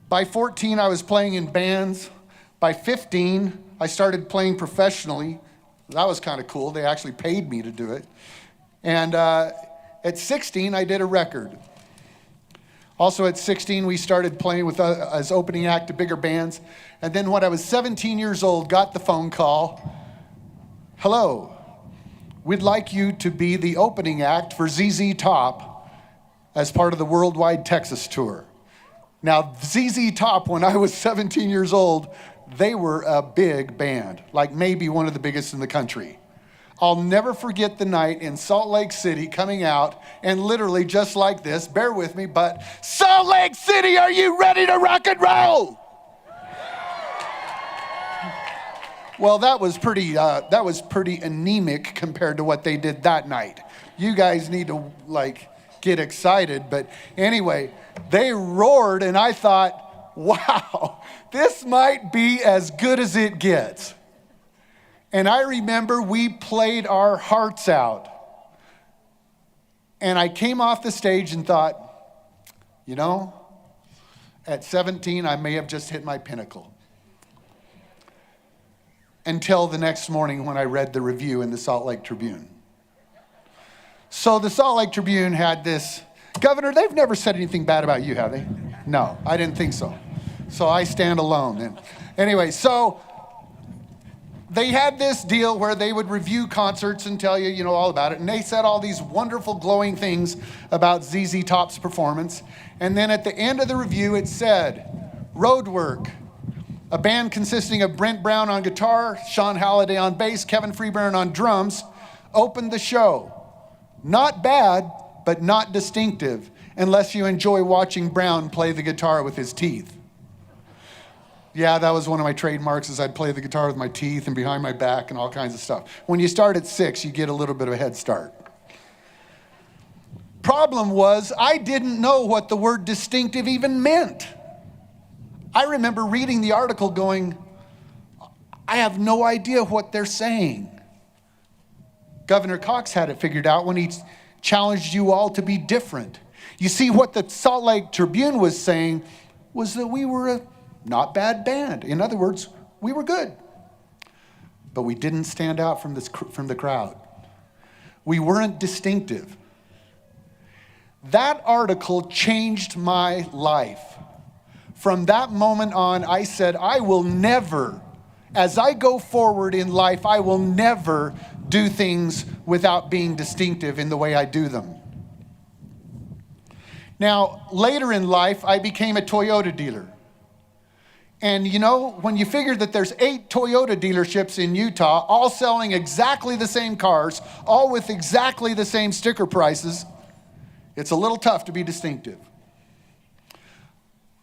By 14, I was playing in bands. By 15, I started playing professionally. That was kind of cool. They actually paid me to do it. And at 16, I did a record. Also at 16, we started playing with as opening act to bigger bands. And then when I was 17 years old, got the phone call. Hello, we'd like you to be the opening act for ZZ Top as part of the Worldwide Texas Tour. Now, ZZ Top, when I was 17 years old, they were a big band, like maybe one of the biggest in the country. I'll never forget the night in Salt Lake City coming out and literally just like this, bear with me, but Salt Lake City, are you ready to rock and roll? Well, that was pretty anemic compared to what they did that night. You guys need to get excited, but anyway, they roared and I thought, wow, this might be as good as it gets. And I remember we played our hearts out. And I came off the stage and thought, at 17, I may have just hit my pinnacle. Until the next morning when I read the review in the Salt Lake Tribune. So the Salt Lake Tribune had this, Governor, they've never said anything bad about you, have they? No, I didn't think so. So I stand alone. And anyway, so they had this deal where they would review concerts and tell you, all about it. And they said all these wonderful, glowing things about ZZ Top's performance. And then at the end of the review, it said, Roadwork, a band consisting of Brent Brown on guitar, Sean Halliday on bass, Kevin Freeburn on drums, opened the show. Not bad, but not distinctive, unless you enjoy watching Brown play the guitar with his teeth. Yeah, that was one of my trademarks, is I'd play the guitar with my teeth and behind my back and all kinds of stuff. When you start at 6, you get a little bit of a head start. Problem was, I didn't know what the word distinctive even meant. I remember reading the article going, I have no idea what they're saying. Governor Cox had it figured out when he challenged you all to be different. You see, what the Salt Lake Tribune was saying was that we were a not bad band. In other words, we were good. But we didn't stand out from the crowd. We weren't distinctive. That article changed my life. From that moment on, I said, I will never, as I go forward in life, I will never do things without being distinctive in the way I do them. Now, later in life, I became a Toyota dealer. And you know, when you figure that there's 8 Toyota dealerships in Utah, all selling exactly the same cars, all with exactly the same sticker prices, it's a little tough to be distinctive.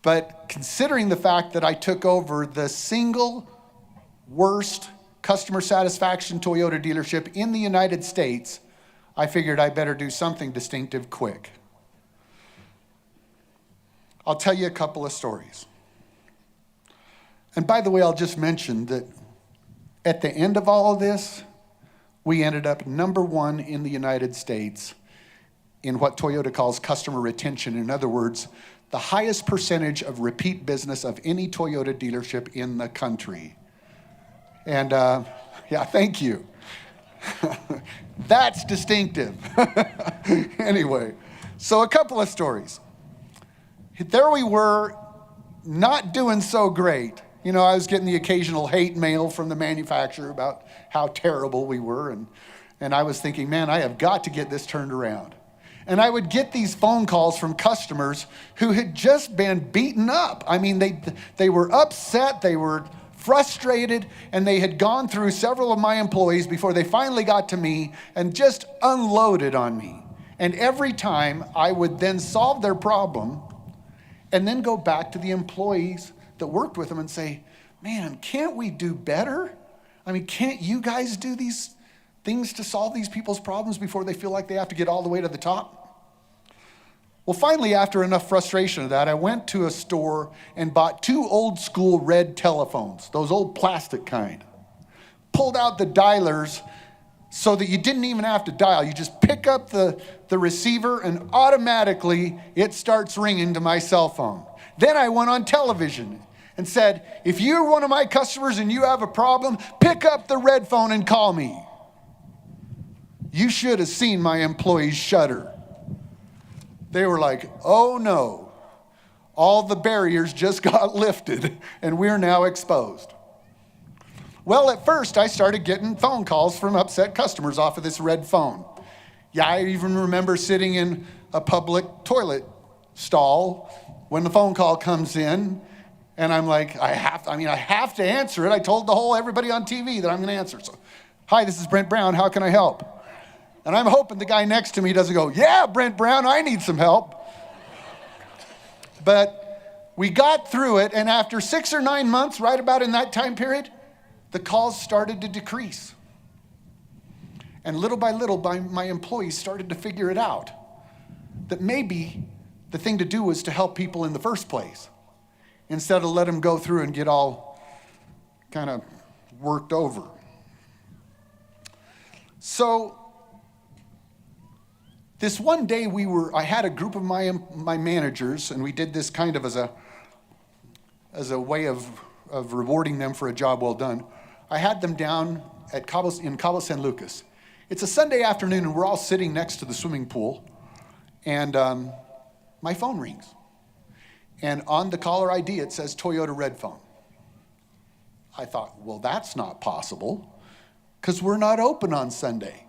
But considering the fact that I took over the single worst customer satisfaction Toyota dealership in the United States, I figured I better do something distinctive quick. I'll tell you a couple of stories. And by the way, I'll just mention that at the end of all of this, we ended up #1 in the United States in what Toyota calls customer retention. In other words, the highest percentage of repeat business of any Toyota dealership in the country. And yeah, thank you. That's distinctive. Anyway, so a couple of stories. There we were, not doing so great. You know, I was getting the occasional hate mail from the manufacturer about how terrible we were. And I was thinking, man, I have got to get this turned around. And I would get these phone calls from customers who had just been beaten up. I mean, they were upset, they were frustrated, and they had gone through several of my employees before they finally got to me and just unloaded on me. And every time I would then solve their problem and then go back to the employees that worked with them and say, man, can't we do better? I mean, can't you guys do these things to solve these people's problems before they feel like they have to get all the way to the top? Well, finally, after enough frustration of that, I went to a store and bought 2 old school red telephones, those old plastic kind. Pulled out the dialers so that you didn't even have to dial. You just pick up the receiver and automatically it starts ringing to my cell phone. Then I went on television and said, if you're one of my customers and you have a problem, pick up the red phone and call me. You should have seen my employees shudder. They were like, oh no, all the barriers just got lifted and we're now exposed. Well, at first I started getting phone calls from upset customers off of this red phone. Yeah, I even remember sitting in a public toilet stall when the phone call comes in, and I'm like, I have to answer it. I told everybody on TV that I'm going to answer. So, hi, this is Brent Brown. How can I help? And I'm hoping the guy next to me doesn't go, yeah, Brent Brown, I need some help. But we got through it, and after 6 or 9 months, right about in that time period, the calls started to decrease. And little by little, my employees started to figure it out, that maybe the thing to do was to help people in the first place, instead of let them go through and get all kind of worked over. So this one day I had a group of my managers, and we did this kind of as a way of rewarding them for a job well done. I had them down in Cabo San Lucas. It's a Sunday afternoon, and we're all sitting next to the swimming pool, and my phone rings. And on the caller ID, it says Toyota red phone. I thought, well, that's not possible, because we're not open on Sunday.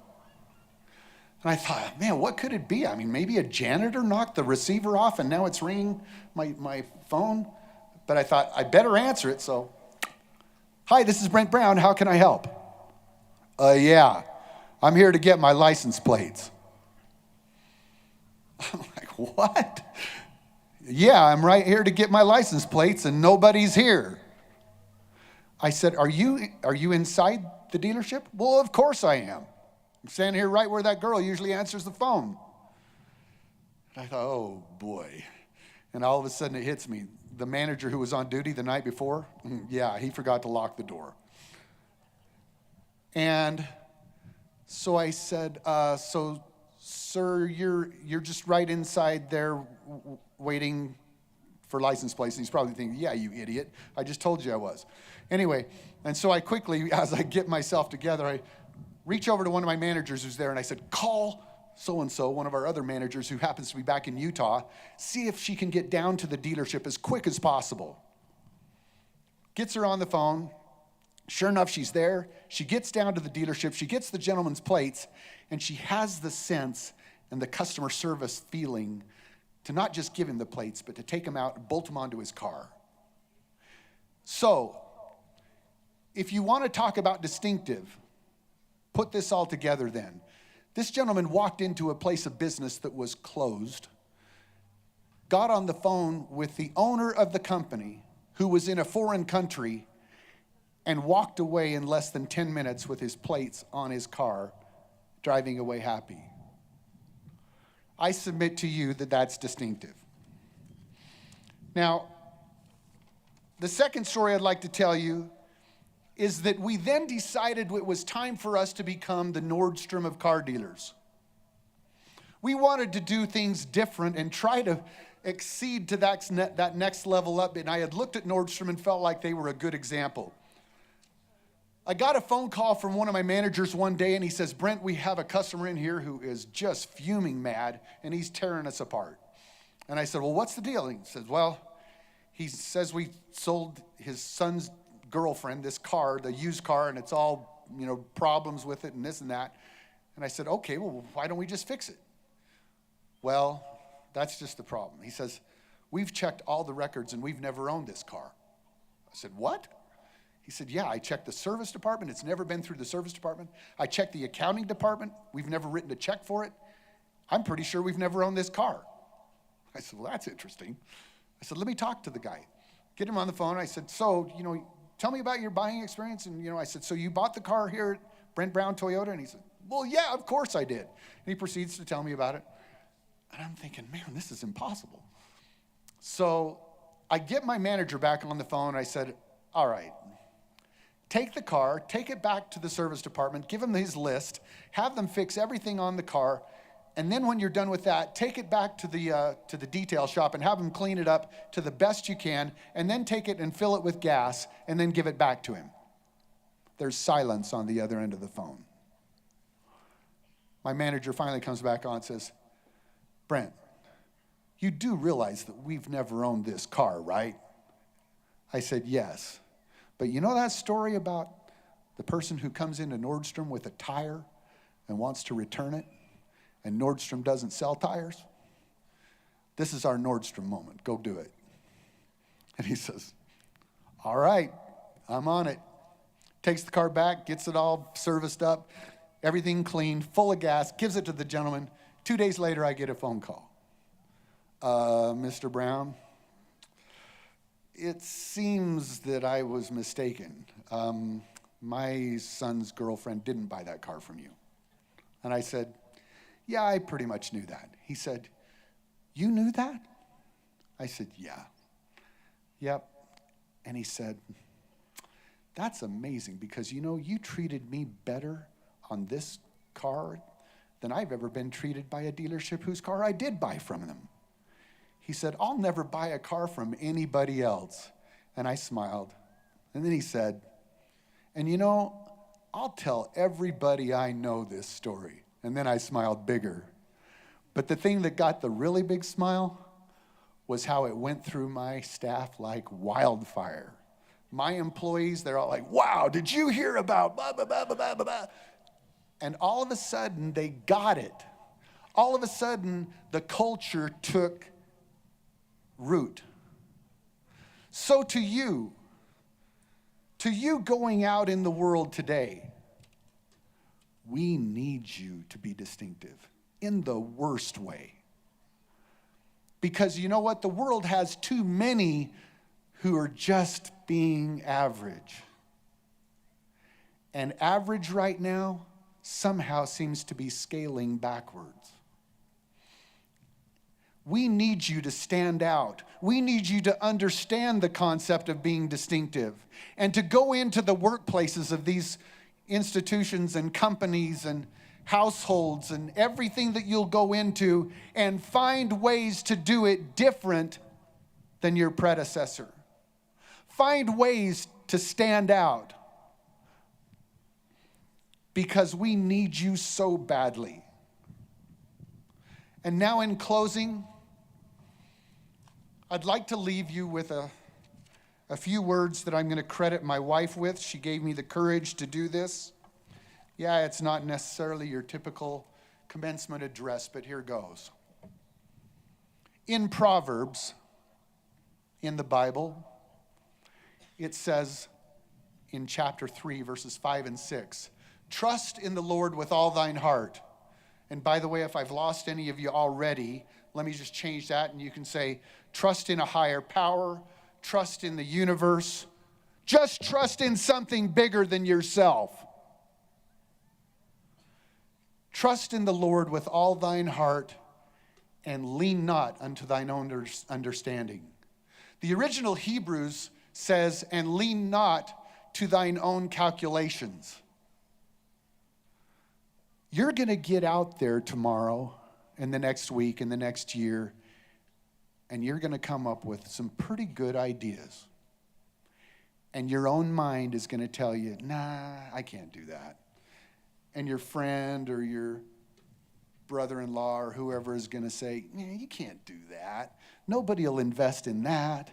And I thought, man, what could it be? I mean, maybe a janitor knocked the receiver off, and now it's ringing my phone. But I thought, I better answer it, so. Hi, this is Brent Brown. How can I help? Yeah, I'm here to get my license plates. I'm like, what? Yeah, I'm right here to get my license plates, and nobody's here. I said, are you inside the dealership? Well, of course I am. I'm standing here right where that girl usually answers the phone. And I thought, oh boy. And all of a sudden it hits me. The manager who was on duty the night before, yeah, he forgot to lock the door. And so I said, so sir, you're just right inside there waiting for license plates. And he's probably thinking, yeah, you idiot. I just told you I was. Anyway, and so I quickly, as I get myself together, I reach over to one of my managers who's there, and I said, call so-and-so, one of our other managers who happens to be back in Utah, see if she can get down to the dealership as quick as possible. Gets her on the phone. Sure enough, she's there. She gets down to the dealership. She gets the gentleman's plates, and she has the sense and the customer service feeling to not just give him the plates, but to take him out and bolt him onto his car. So, if you want to talk about distinctive, put this all together then. This gentleman walked into a place of business that was closed, got on the phone with the owner of the company, who was in a foreign country, and walked away in less than 10 minutes with his plates on his car, driving away happy. I submit to you that that's distinctive. Now, the second story I'd like to tell you is that we then decided it was time for us to become the Nordstrom of car dealers. We wanted to do things different and try to exceed to that next level up, and I had looked at Nordstrom and felt like they were a good example. I got a phone call from one of my managers one day, and he says, Brent, we have a customer in here who is just fuming mad, and he's tearing us apart. And I said, well, what's the deal? And he says, well, he says we sold his son's girlfriend this car, the used car, and it's all, problems with it and this and that. And I said, okay, well, why don't we just fix it? Well, that's just the problem. He says, we've checked all the records and we've never owned this car. I said, what? He said, yeah, I checked the service department. It's never been through the service department. I checked the accounting department. We've never written a check for it. I'm pretty sure we've never owned this car. I said, well, that's interesting. I said, let me talk to the guy. Get him on the phone. I said, so, tell me about your buying experience. And, I said, so you bought the car here at Brent Brown Toyota? And he said, well, yeah, of course I did. And he proceeds to tell me about it. And I'm thinking, man, this is impossible. So I get my manager back on the phone. I said, all right, take the car, take it back to the service department, give them his list, have them fix everything on the car, and then when you're done with that, take it back to the detail shop and have them clean it up to the best you can, and then take it and fill it with gas, and then give it back to him. There's silence on the other end of the phone. My manager finally comes back on and says, Brent, you do realize that we've never owned this car, right? I said, yes. But you know that story about the person who comes into Nordstrom with a tire and wants to return it, and Nordstrom doesn't sell tires? This is our Nordstrom moment. Go do it. And he says, all right, I'm on it. Takes the car back, gets it all serviced up, everything cleaned, full of gas, gives it to the gentleman. 2 days later, I get a phone call. Mr. Brown, it seems that I was mistaken. My son's girlfriend didn't buy that car from you. And I said, yeah, I pretty much knew that. He said, you knew that? I said, yeah. Yep. And he said, that's amazing because, you treated me better on this car than I've ever been treated by a dealership whose car I did buy from them. He said, I'll never buy a car from anybody else. And I smiled. And then he said, and I'll tell everybody I know this story. And then I smiled bigger. But the thing that got the really big smile was how it went through my staff like wildfire. My employees, they're all like, wow, did you hear about blah, blah, blah, blah, blah, blah. And all of a sudden, they got it. All of a sudden, the culture took root. So to you going out in the world today, we need you to be distinctive in the worst way. Because you know what? The world has too many who are just being average. And average right now somehow seems to be scaling backwards. We need you to stand out. We need you to understand the concept of being distinctive and to go into the workplaces of these institutions and companies and households and everything that you'll go into and find ways to do it different than your predecessor. Find ways to stand out because we need you so badly. And now in closing, I'd like to leave you with a few words that I'm going to credit my wife with. She gave me the courage to do this. Yeah, it's not necessarily your typical commencement address, but here goes. In Proverbs, in the Bible, it says in chapter 3, verses 5 and 6, trust in the Lord with all thine heart. And by the way, if I've lost any of you already, let me just change that, and you can say, trust in a higher power, trust in the universe, just trust in something bigger than yourself. Trust in the Lord with all thine heart, and lean not unto thine own understanding. The original Hebrews says, and lean not to thine own calculations. You're going to get out there tomorrow, and the next week, and the next year, and you're going to come up with some pretty good ideas. And your own mind is going to tell you, nah, I can't do that. And your friend or your brother-in-law or whoever is going to say, yeah, you can't do that. Nobody will invest in that.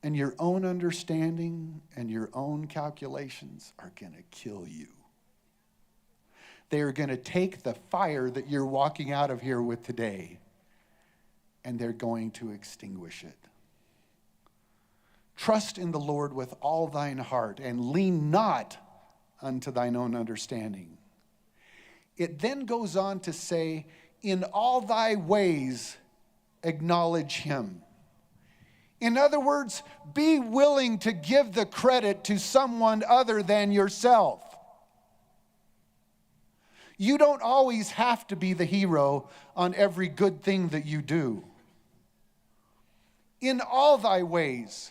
And your own understanding and your own calculations are going to kill you. They are going to take the fire that you're walking out of here with today, and they're going to extinguish it. Trust in the Lord with all thine heart, and lean not unto thine own understanding. It then goes on to say, in all thy ways acknowledge him. In other words, be willing to give the credit to someone other than yourself. You don't always have to be the hero on every good thing that you do. In all thy ways,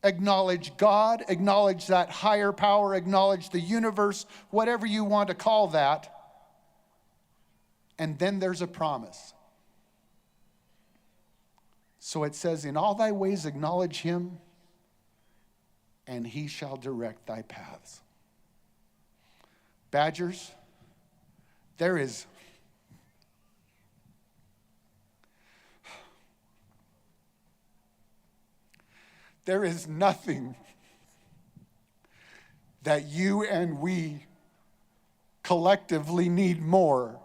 acknowledge God, acknowledge that higher power, acknowledge the universe, whatever you want to call that. And then there's a promise. So it says, in all thy ways acknowledge him, and he shall direct thy paths. Badgers, there is nothing that you and we collectively need more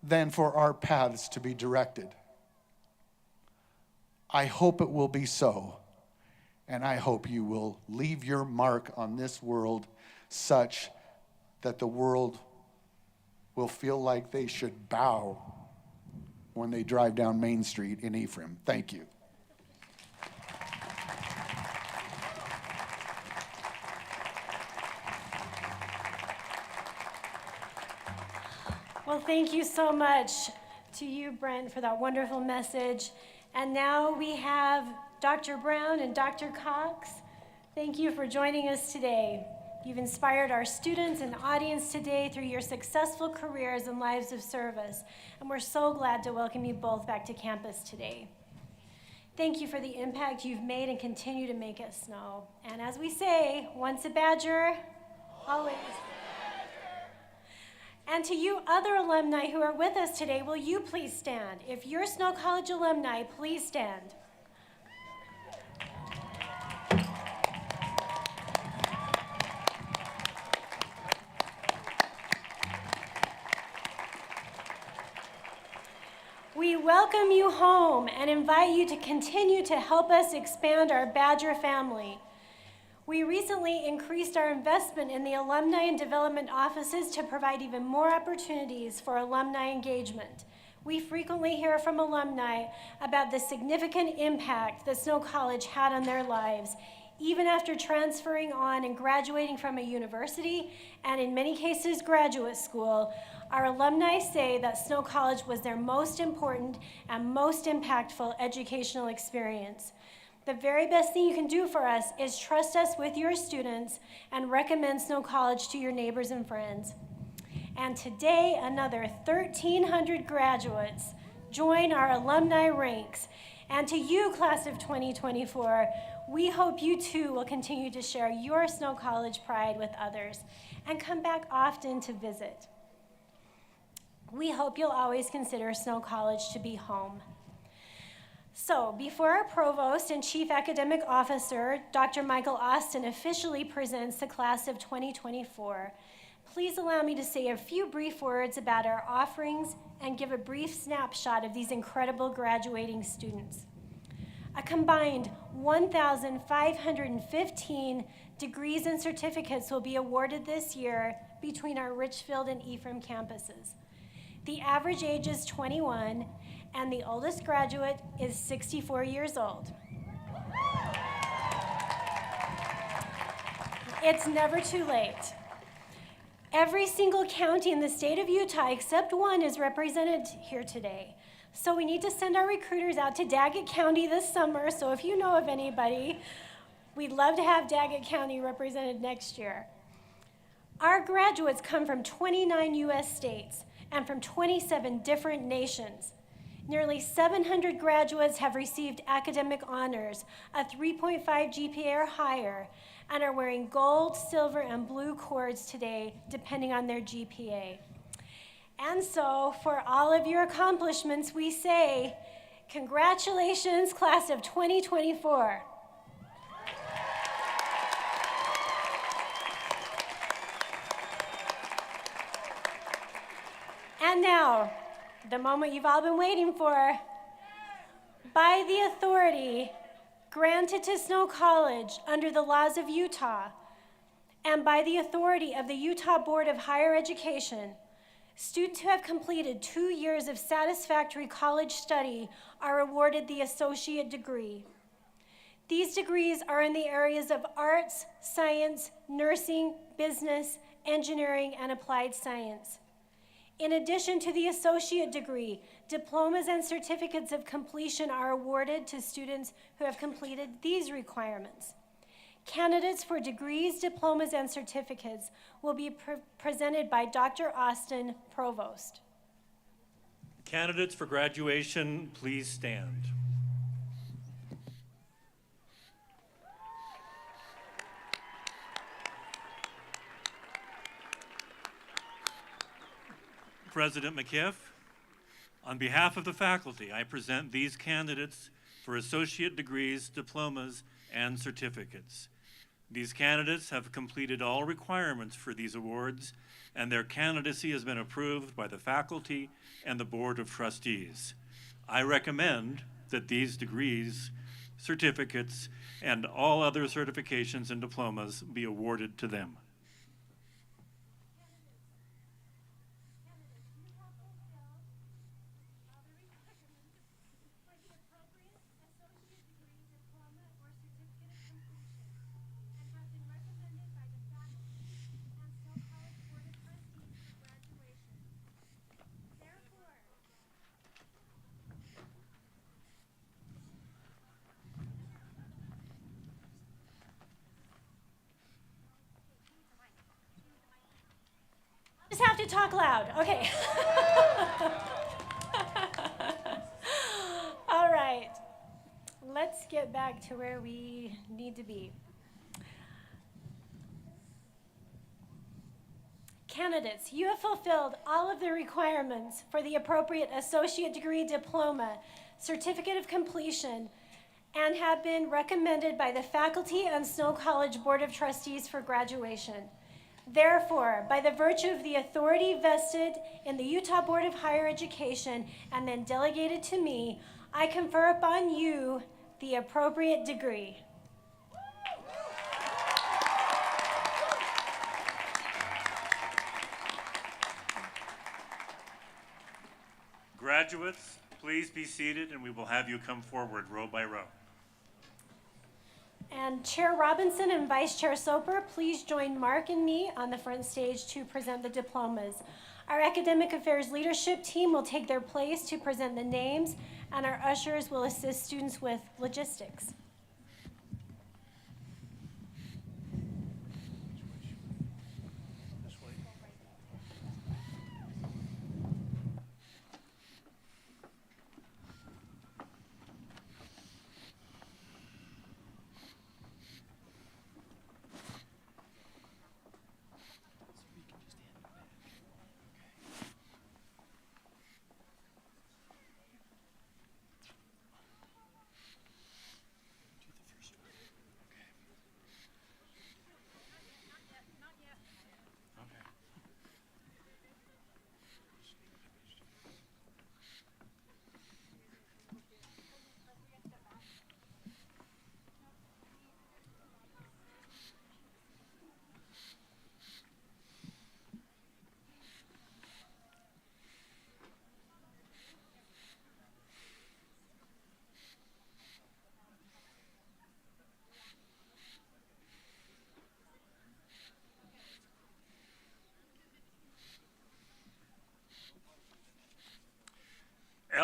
than for our paths to be directed. I hope it will be so, and I hope you will leave your mark on this world such that the world will feel like they should bow when they drive down Main Street in Ephraim. Thank you. Well, thank you so much to you, Brent, for that wonderful message. And now we have Dr. Brown and Dr. Cox. Thank you for joining us today. You've inspired our students and audience today through your successful careers and lives of service. And we're so glad to welcome you both back to campus today. Thank you for the impact you've made and continue to make at Snow. And as we say, once a Badger, always. And to you other alumni who are with us today, will you please stand? If you're Snow College alumni, please stand. We welcome you home and invite you to continue to help us expand our Badger family. We recently increased our investment in the alumni and development offices to provide even more opportunities for alumni engagement. We frequently hear from alumni about the significant impact that Snow College had on their lives, even after transferring on and graduating from a university, and in many cases, graduate school. Our alumni say that Snow College was their most important and most impactful educational experience. The very best thing you can do for us is trust us with your students and recommend Snow College to your neighbors and friends. And today, another 1,300 graduates join our alumni ranks. And to you, class of 2024, we hope you too will continue to share your Snow College pride with others and come back often to visit. We hope you'll always consider Snow College to be home. So, before our Provost and Chief Academic Officer, Dr. Michael Austin, officially presents the class of 2024, please allow me to say a few brief words about our offerings and give a brief snapshot of these incredible graduating students. A combined 1,515 degrees and certificates will be awarded this year between our Richfield and Ephraim campuses. The average age is 21, and the oldest graduate is 64 years old. It's never too late. Every single county in the state of Utah, except one, is represented here today. So we need to send our recruiters out to Daggett County this summer. So if you know of anybody, we'd love to have Daggett County represented next year. Our graduates come from 29 US states and from 27 different nations. Nearly 700 graduates have received academic honors, a 3.5 GPA or higher, and are wearing gold, silver, and blue cords today, depending on their GPA. And so, for all of your accomplishments, we say, congratulations, class of 2024. And now, the moment you've all been waiting for. By the authority granted to Snow College under the laws of Utah, and by the authority of the Utah Board of Higher Education, students who have completed 2 years of satisfactory college study are awarded the associate degree. These degrees are in the areas of arts, science, nursing, business, engineering, and applied science. In addition to the associate degree, diplomas and certificates of completion are awarded to students who have completed these requirements. Candidates for degrees, diplomas, and certificates will be presented by Dr. Austin, Provost. Candidates for graduation, please stand. President McKiff, on behalf of the faculty, I present these candidates for associate degrees, diplomas, and certificates. These candidates have completed all requirements for these awards, and their candidacy has been approved by the faculty and the Board of Trustees. I recommend that these degrees, certificates, and all other certifications and diplomas be awarded to them. Just have to talk loud. Okay. All right. Let's get back to where we need to be. Candidates, you have fulfilled all of the requirements for the appropriate associate degree, diploma, certificate of completion, and have been recommended by the faculty and Snow College Board of Trustees for graduation. Therefore, by the virtue of the authority vested in the Utah Board of Higher Education and then delegated to me, I confer upon you the appropriate degree. Graduates, please be seated, and we will have you come forward row by row. And Chair Robinson and Vice Chair Soper, please join Mark and me on the front stage to present the diplomas. Our Academic Affairs Leadership team will take their place to present the names, and our ushers will assist students with logistics.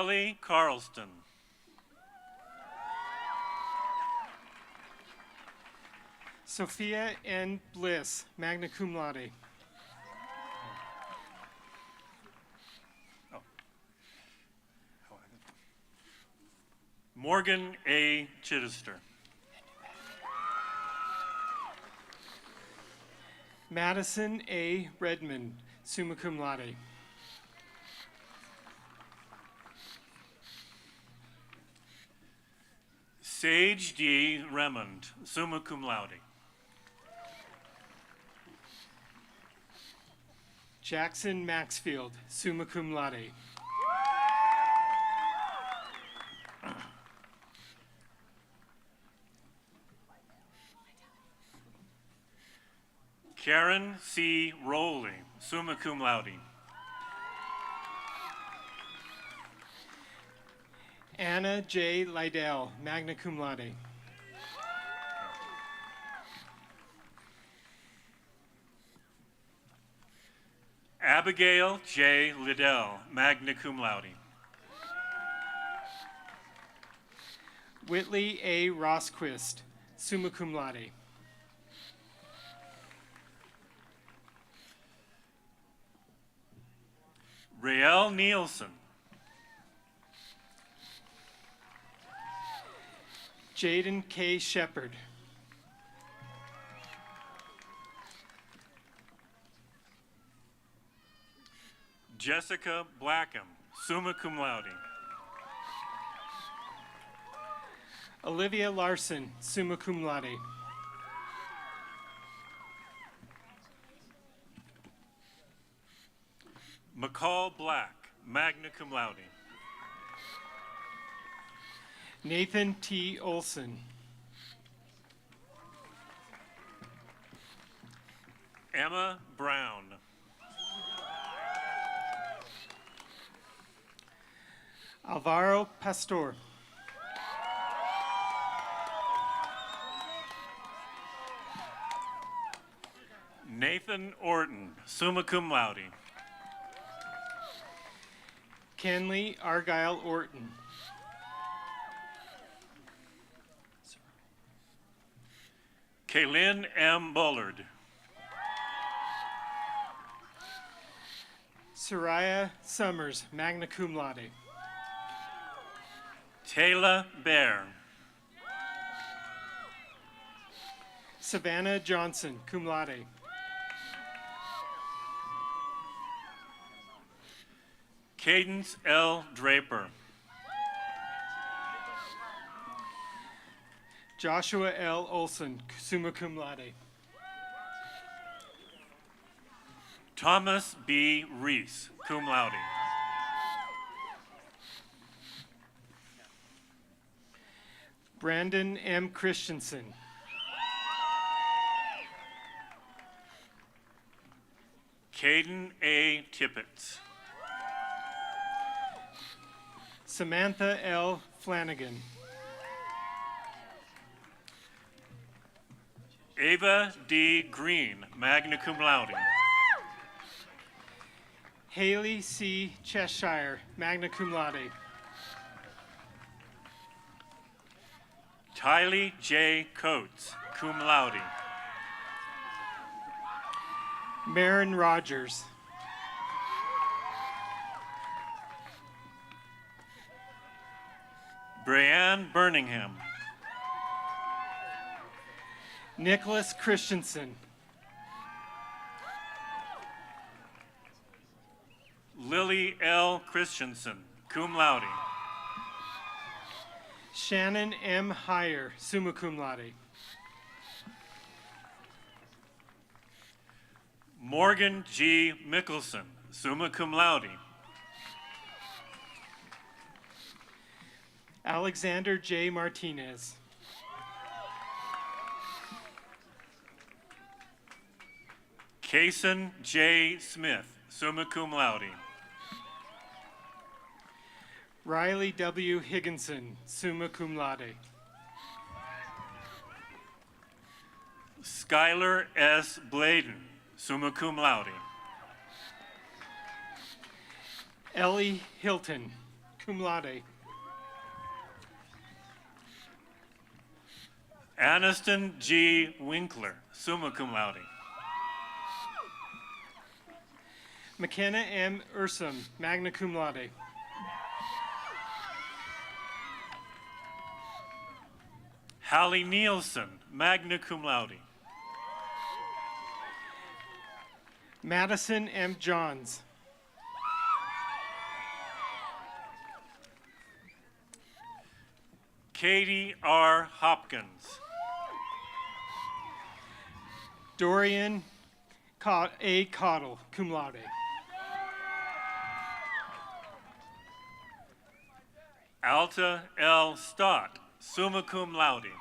Ellie Carlston. Sophia N. Bliss, magna cum laude. Morgan A. Chittister. Madison A. Redmond, summa cum laude. Sage D. Remond, summa cum laude. Jackson Maxfield, summa cum laude. Karen C. Rowley, summa cum laude. Anna J. Lydell, magna cum laude. Abigail J. Liddell, magna cum laude. Whitley A. Rosquist, summa cum laude. Rael Nielsen. Jaden K. Shepard. Jessica Blackham, summa cum laude. Olivia Larson, summa cum laude. McCall Black, magna cum laude. Nathan T. Olson. Emma Brown. Alvaro Pastor. Nathan Orton, summa cum laude. Kenley Argyle Orton. Kaylin M. Bullard. Soraya Summers, magna cum laude. Taylor Bear. Savannah Johnson, cum laude. Cadence L. Draper. Joshua L. Olson, summa cum laude. Thomas B. Reese, cum laude. Brandon M. Christensen. Caden A. Tippett. Samantha L. Flanagan. Ava D. Green, magna cum laude. Haley C. Cheshire, magna cum laude. Tylee J. Coates, cum laude. Marin Rogers. Brianne Birmingham. Nicholas Christensen. Lily L. Christensen, cum laude. Shannon M. Heyer, summa cum laude. Morgan G. Mickelson, summa cum laude. Alexander J. Martinez. Kason J. Smith, summa cum laude. Riley W. Higginson, summa cum laude. Skylar S. Bladen, summa cum laude. Ellie Hilton, cum laude. Aniston G. Winkler, summa cum laude. McKenna M. Ursum, magna cum laude. Hallie Nielsen, magna cum laude. Madison M. Johns. Katie R. Hopkins. Dorian A. Cottle, cum laude. Alta L. Stott, summa cum laude.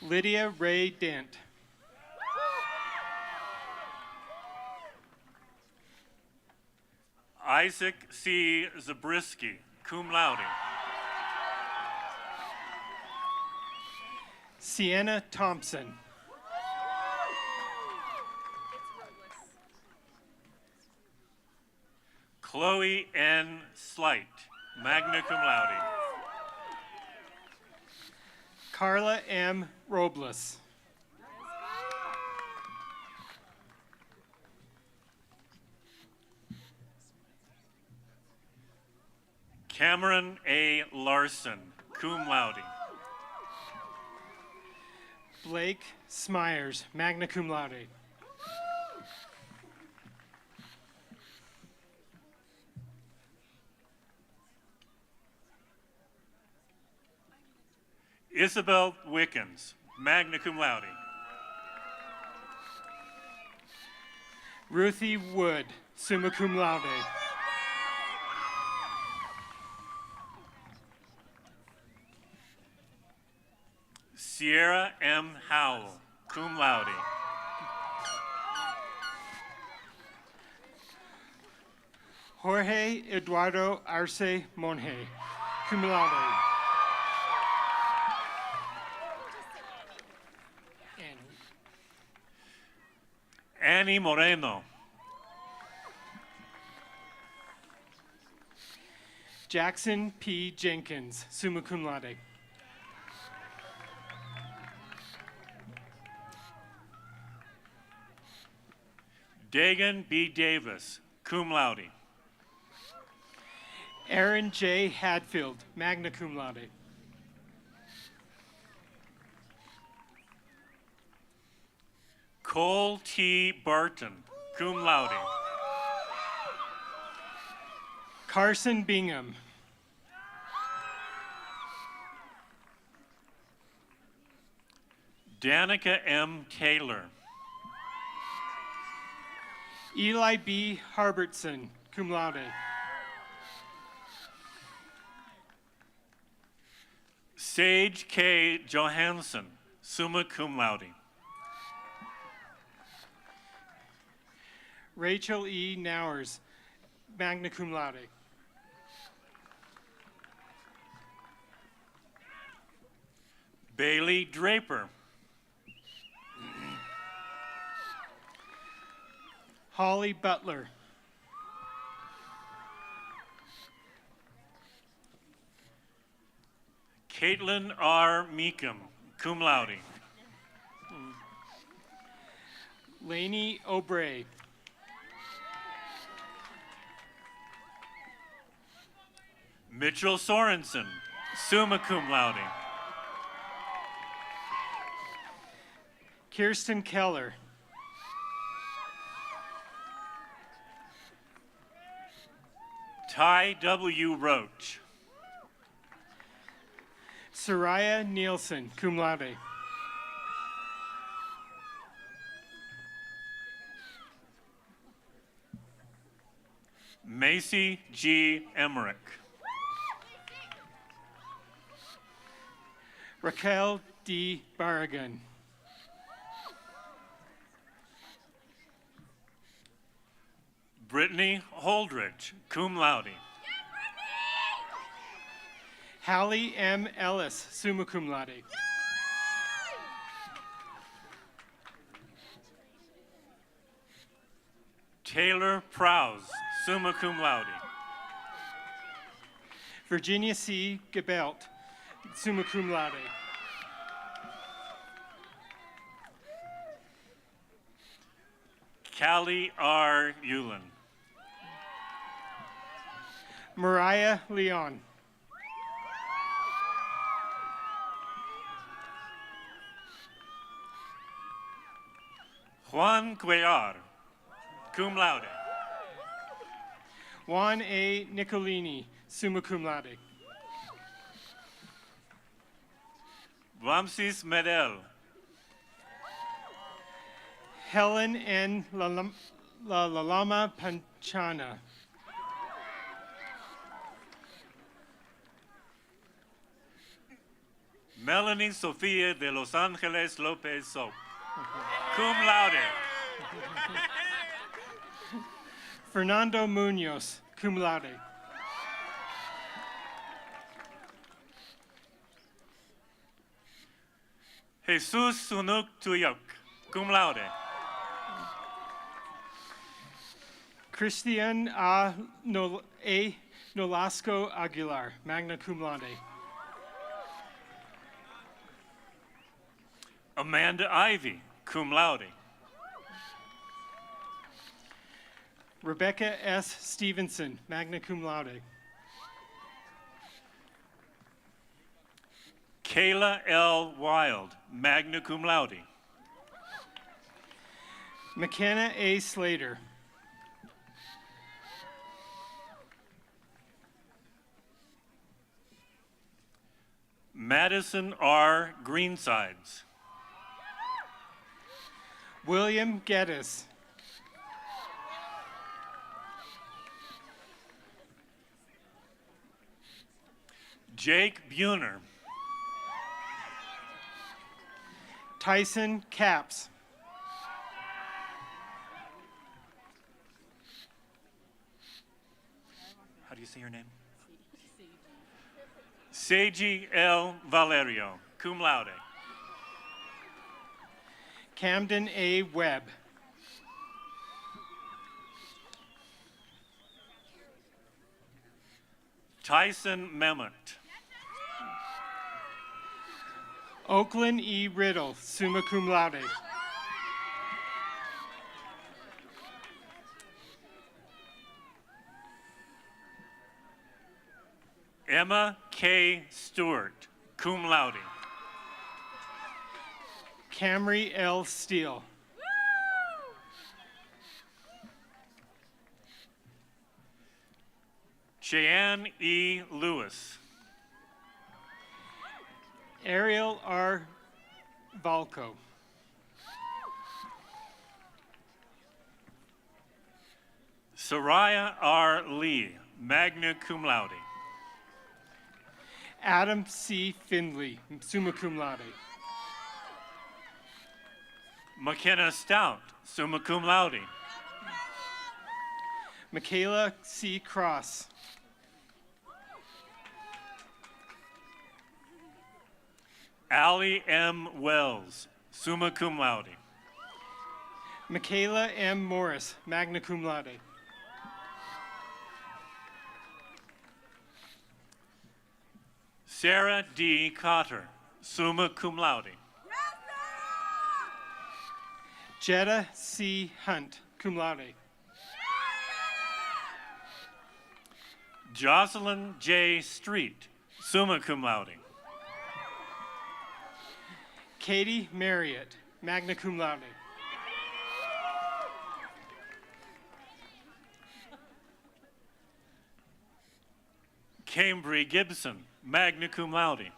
Lydia Ray Dent. Isaac C. Zabriskie, cum laude. Sienna Thompson. Chloe N. Slight, magna cum laude. Carla M. Robles. Cameron A. Larson, cum laude. Blake Smyers, magna cum laude. Isabel Wickens, magna cum laude. Ruthie Wood, summa cum laude. Sierra M. Howell, cum laude. Jorge Eduardo Arce Monje, cum laude. Annie Moreno. Jackson P. Jenkins, summa cum laude. Dagan B. Davis, cum laude. Aaron J. Hadfield, magna cum laude. Cole T. Barton, cum laude. Carson Bingham. Danica M. Taylor. Eli B. Harbertson, cum laude. Sage K. Johansson, summa cum laude. Rachel E. Nowers, magna cum laude. Bailey Draper. Holly Butler. Caitlin R. Meekum, cum laude. Lainey O'Bray. Mitchell Sorensen, summa cum laude. Kirsten Keller. Ty W. Roach. Soraya Nielsen, cum laude. Macy G. Emmerich. Raquel D. Barragan. Brittany Holdridge, cum laude. Hallie M. Ellis, summa cum laude. Taylor Prowse, summa cum laude. Virginia C. Gebelt, summa cum laude. Callie R. Yulin. Mariah Leon. Juan Cuellar, cum laude. Juan A. Nicolini, summa cum laude. Ramses Medel. Helen N. Lalama Panchana. Melanie Sofia de Los Angeles Lopez Soap, cum laude. Fernando Munoz, cum laude. Jesus Sunuk Tuyok, cum laude. Christian Nolasco Aguilar, magna cum laude. Amanda Ivy, cum laude. Rebecca S. Stevenson, magna cum laude. Kayla L. Wild, magna cum laude. McKenna A. Slater. Madison R. Greensides. William Geddes. Jake Buhner. Tyson Capps. How do you say your name? Seiji L. Valerio, cum laude. Camden A. Webb. Tyson Memmott. Oakland E. Riddle, summa cum laude. Emma K. Stewart, cum laude. Camry L. Steele. Cheyenne E. Lewis. Ariel R. Valco. Soraya R. Lee, magna cum laude. Adam C. Findley, summa cum laude. McKenna Stout, summa cum laude. Michaela C. Cross. Allie M. Wells, summa cum laude. Michaela M. Morris, magna cum laude. Sarah D. Cotter, summa cum laude. Jetta C. Hunt, cum laude. Jocelyn J. Street, summa cum laude. Katie Marriott, magna cum laude. Cambry Gibson, magna cum laude.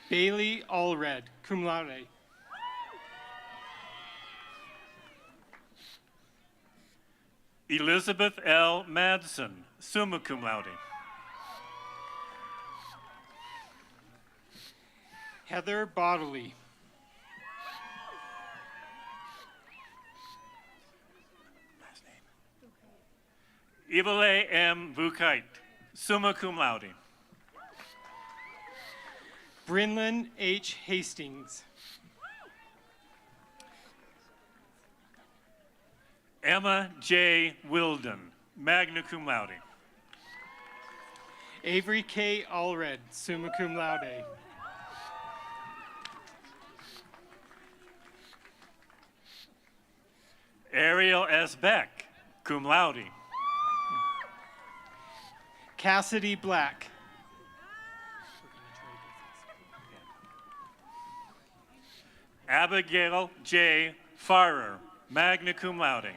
Bailey Allred, cum laude. Elizabeth L. Madsen, summa cum laude. Heather Bodley. Ibale M. Vukait, summa cum laude. Brinlyn H. Hastings. Emma J. Wilden, magna cum laude. Avery K. Allred, summa cum laude. Ariel S. Beck, cum laude. Cassidy Black. Abigail J. Farrer, magna cum laude.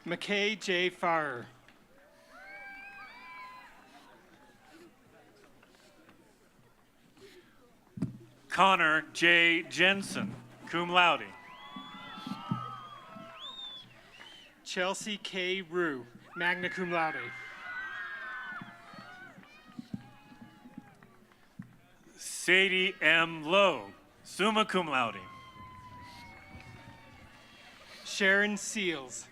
McKay J. Farrer. Connor J. Jensen, cum laude. Chelsea K. Rue, magna cum laude. Sadie M. Lowe, summa cum laude. Sharon Seals.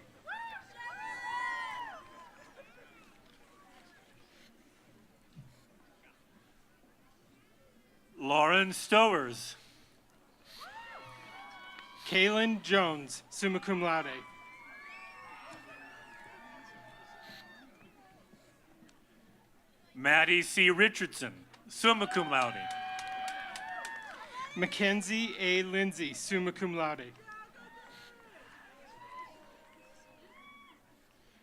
Lauren Stowers. Kaylin Jones, summa cum laude. Maddie C. Richardson, summa cum laude. Mackenzie A. Lindsay, summa cum laude.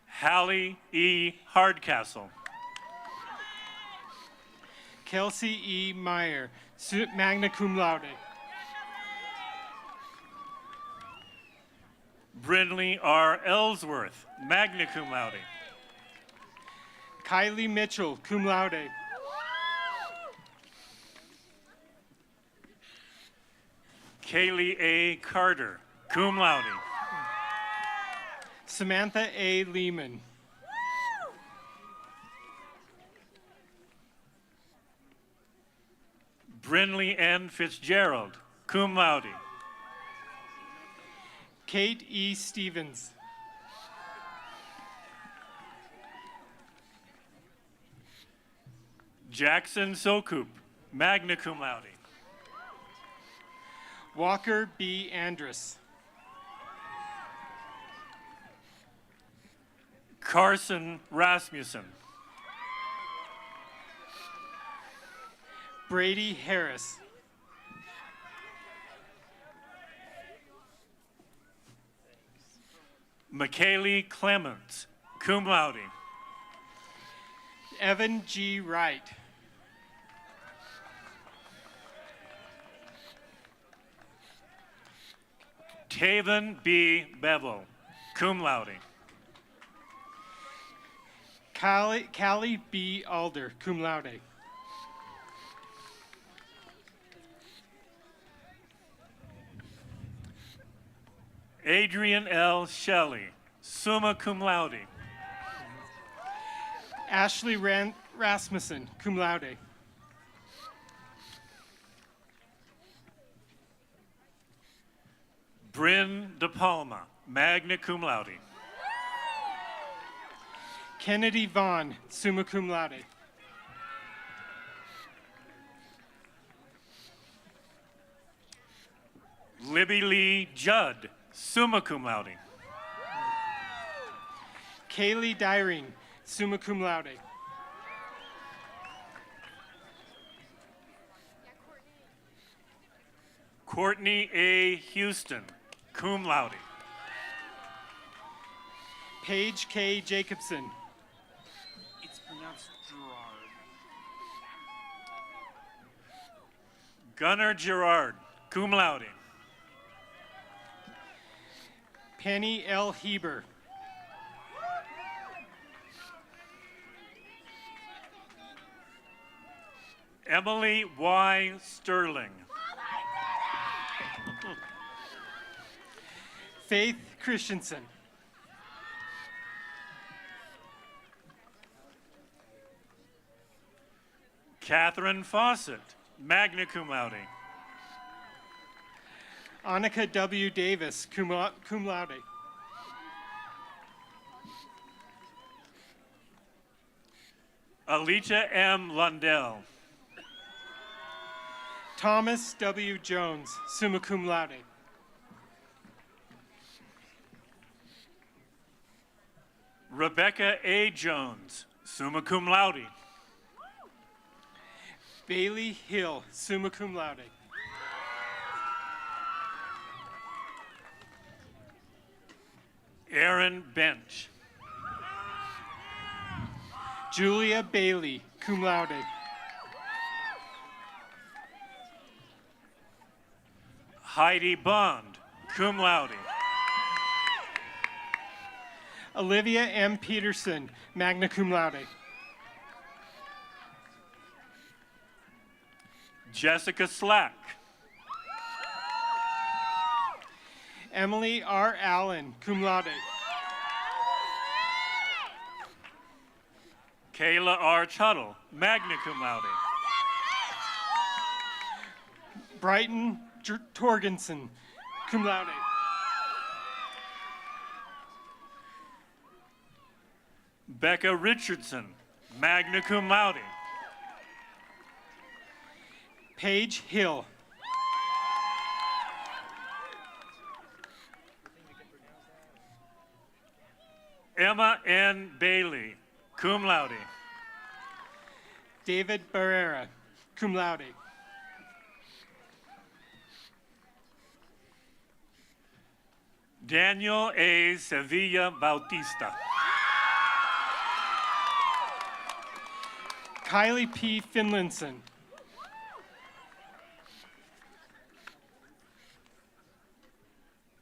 Hallie E. Hardcastle. Kelsey E. Meyer, magna cum laude. Brindley R. Ellsworth, magna cum laude. Kylie Mitchell, cum laude. Kaylee A. Carter, cum laude. Samantha A. Lehman. Brindley N. Fitzgerald, cum laude. Kate E. Stevens. Jackson Sokup, magna cum laude. Walker B. Andrus. Carson Rasmussen. Brady Harris. McKaylee Clements, cum laude. Evan G. Wright. Taven B. Bevel, cum laude. Callie B. Alder, cum laude. Adrian L. Shelley, summa cum laude. Ashley Rasmussen, cum laude. Bryn De Palma, magna cum laude. Kennedy Vaughn, summa cum laude. Libby Lee Judd, summa cum laude. Kaylee Dyring, summa cum laude. Courtney A. Houston, cum laude. Paige K. Jacobson. It's pronounced Gerard. Gunnar Gerard, cum laude. Penny L. Heber. Emily Y. Sterling. Faith Christensen. Catherine Fawcett, magna cum laude. Annika W. Davis, cum laude. Alita M. Lundell. Thomas W. Jones, summa cum laude. Rebecca A. Jones, Summa cum laude. Bailey Hill, summa cum laude. Aaron Bench. Julia Bailey, cum laude. Heidi Bond, cum laude. Olivia M. Peterson, magna cum laude. Jessica Slack. Emily R. Allen, cum laude. Kayla R. Tuttle, magna cum laude. Brighton Torgensen, cum laude. Becca Richardson, magna cum laude. Paige Hill. Emma N. Bailey, cum laude. David Barrera, cum laude. Daniel A. Sevilla Bautista. Kylie P. Finlinson.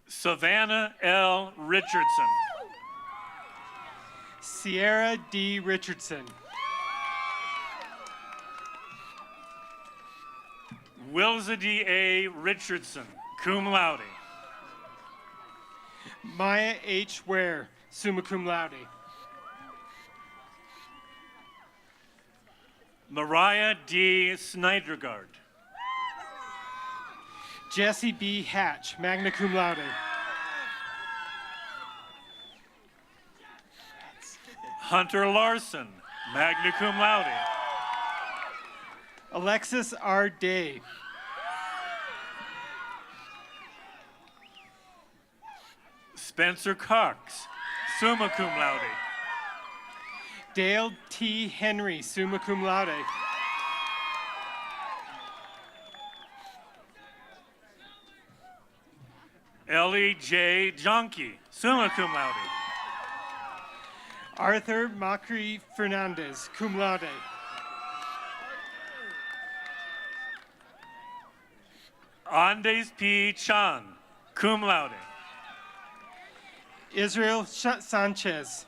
Savannah L. Richardson. Sierra D. Richardson. Wilza D. A. Richardson, cum laude. Maya H. Ware, summa cum laude. Mariah D. Snydergaard. Jesse B. Hatch, magna cum laude. Hunter Larson, magna cum laude. Alexis R. Day. Spencer Cox, summa cum laude. Dale T. Henry, summa cum laude. Ellie J. Jonke, summa cum laude. Arthur Macri Fernandez, cum laude. Andes P. Chan, cum laude. Israel Sanchez.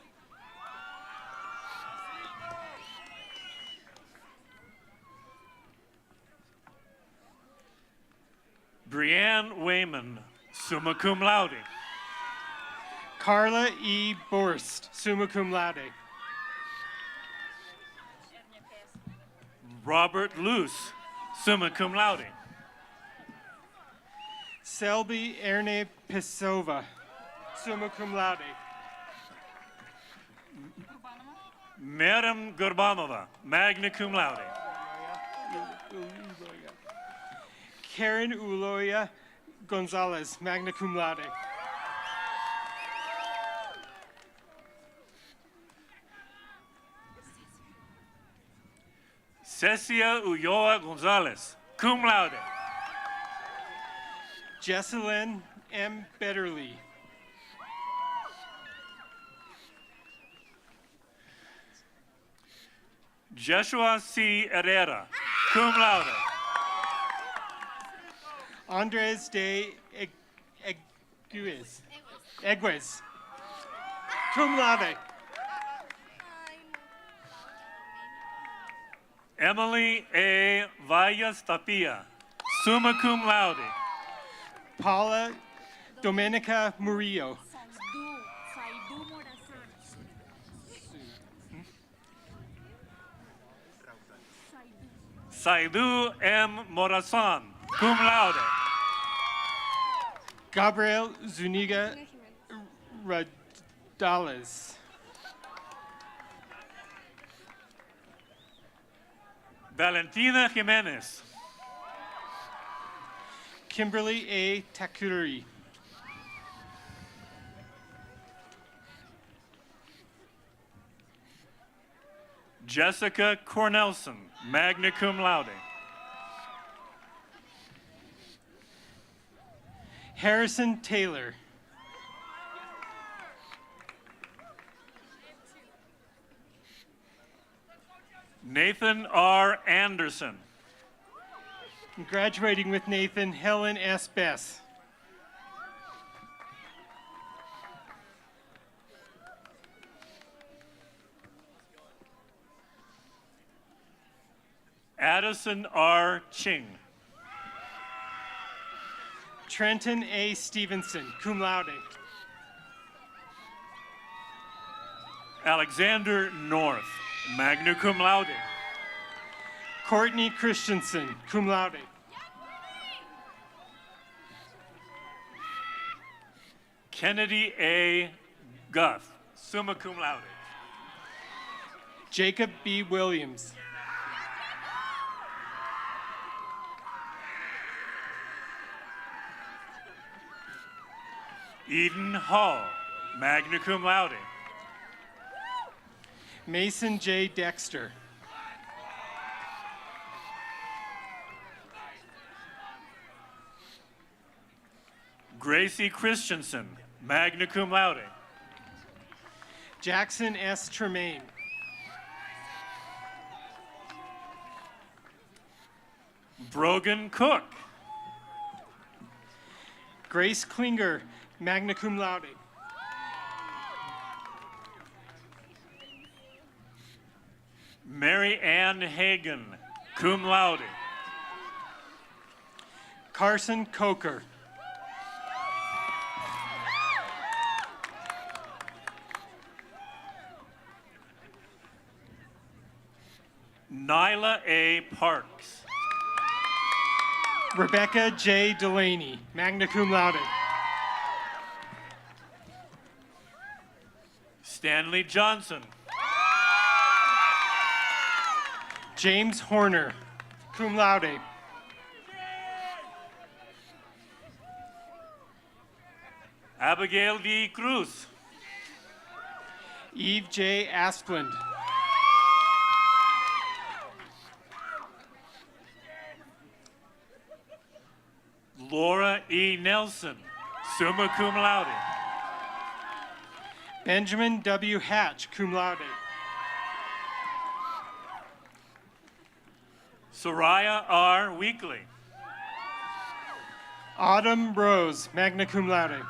Brianne Wayman, summa cum laude. Carla E. Borst, summa cum laude. Robert Luce, summa cum laude. Selby Erne Pesova, summa cum laude. Madam Gorbanova, magna cum laude. Karen Uloya Gonzalez, magna cum laude. Cecia Ulloa Gonzalez, cum laude. Jesselyn M. Betterly. Joshua C. Herrera, cum laude. Andres de Egues, cum laude. Emily A. Vallas Tapia, summa cum laude. Paula Domenica Murillo. Saidu M. Morazan, cum laude. Gabriel Zuniga Radales. Valentina Jimenez. Kimberly A. Takuri. Jessica Cornelson, magna cum laude. Harrison Taylor. Nathan R. Anderson. And graduating with Nathan, Helen S. Bess. Addison R. Ching. Trenton A. Stevenson, cum laude. Alexander North, magna cum laude. Courtney Christensen, cum laude. Kennedy A. Guth, summa cum laude. Jacob B. Williams. Eden Hall, magna cum laude. Mason J. Dexter. Gracie Christensen, magna cum laude. Jackson S. Tremaine. Brogan Cook. Grace Klinger, magna cum laude. Mary Ann Hagan, cum laude. Carson Coker. Nyla A. Parks. Rebecca J. Delaney, magna cum laude. Stanley Johnson. James Horner, cum laude. Abigail D. Cruz. Eve J. Asplund. Laura E. Nelson, summa cum laude. Benjamin W. Hatch, cum laude. Soraya R. Weekly. Autumn Rose, magna cum laude.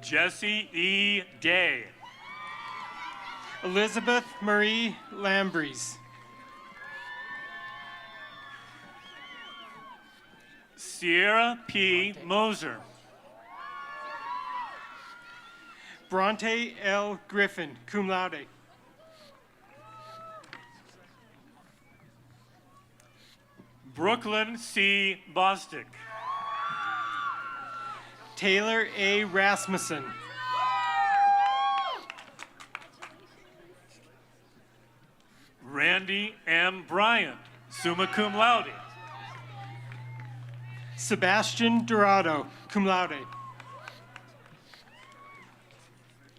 Jesse E. Day. Elizabeth Marie Lambries. Sierra P. Moser. Bronte L. Griffin, cum laude. Brooklyn C. Bostick. Taylor A. Rasmussen. Randy M. Bryant, summa cum laude. Sebastian Dorado, cum laude.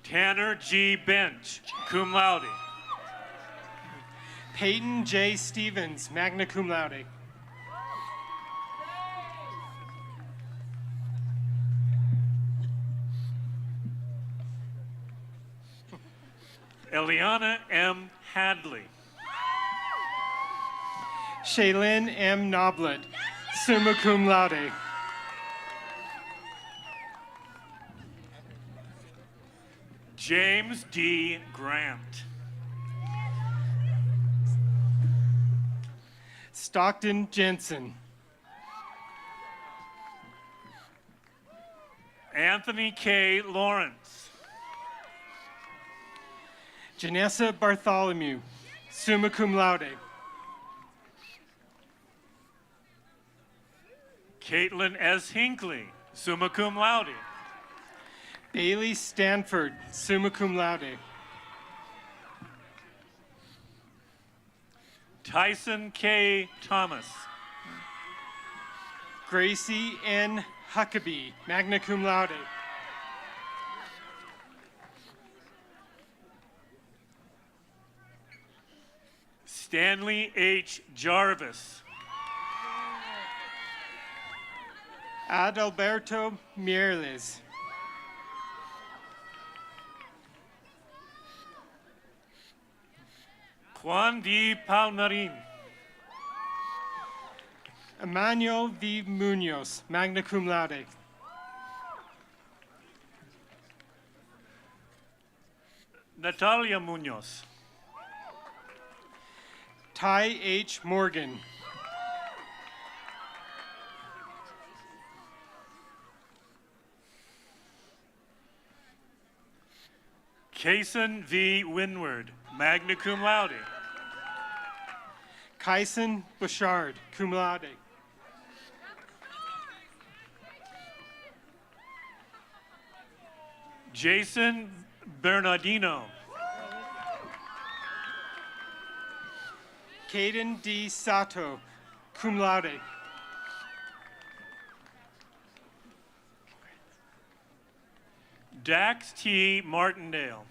Tanner G. Bench, cum laude. Peyton J. Stevens, magna cum laude. Eliana M. Hadley. Shaylin M. Noblet, summa cum laude. James D. Grant. Stockton Jensen. Anthony K. Lawrence. Janessa Bartholomew, summa cum laude. Caitlin S. Hinckley, summa cum laude. Bailey Stanford, summa cum laude. Tyson K. Thomas. Gracie N. Huckabee, magna cum laude. Stanley H. Jarvis. Adalberto Mierles. Juan D. Palmarin. Emmanuel V. Munoz, magna cum laude. Natalia Munoz. Ty H. Morgan. Kason V. Winward, magna cum laude. Kyson Bouchard, cum laude. Jason Bernardino. Caden D. Sato, cum laude. Dax T. Martindale.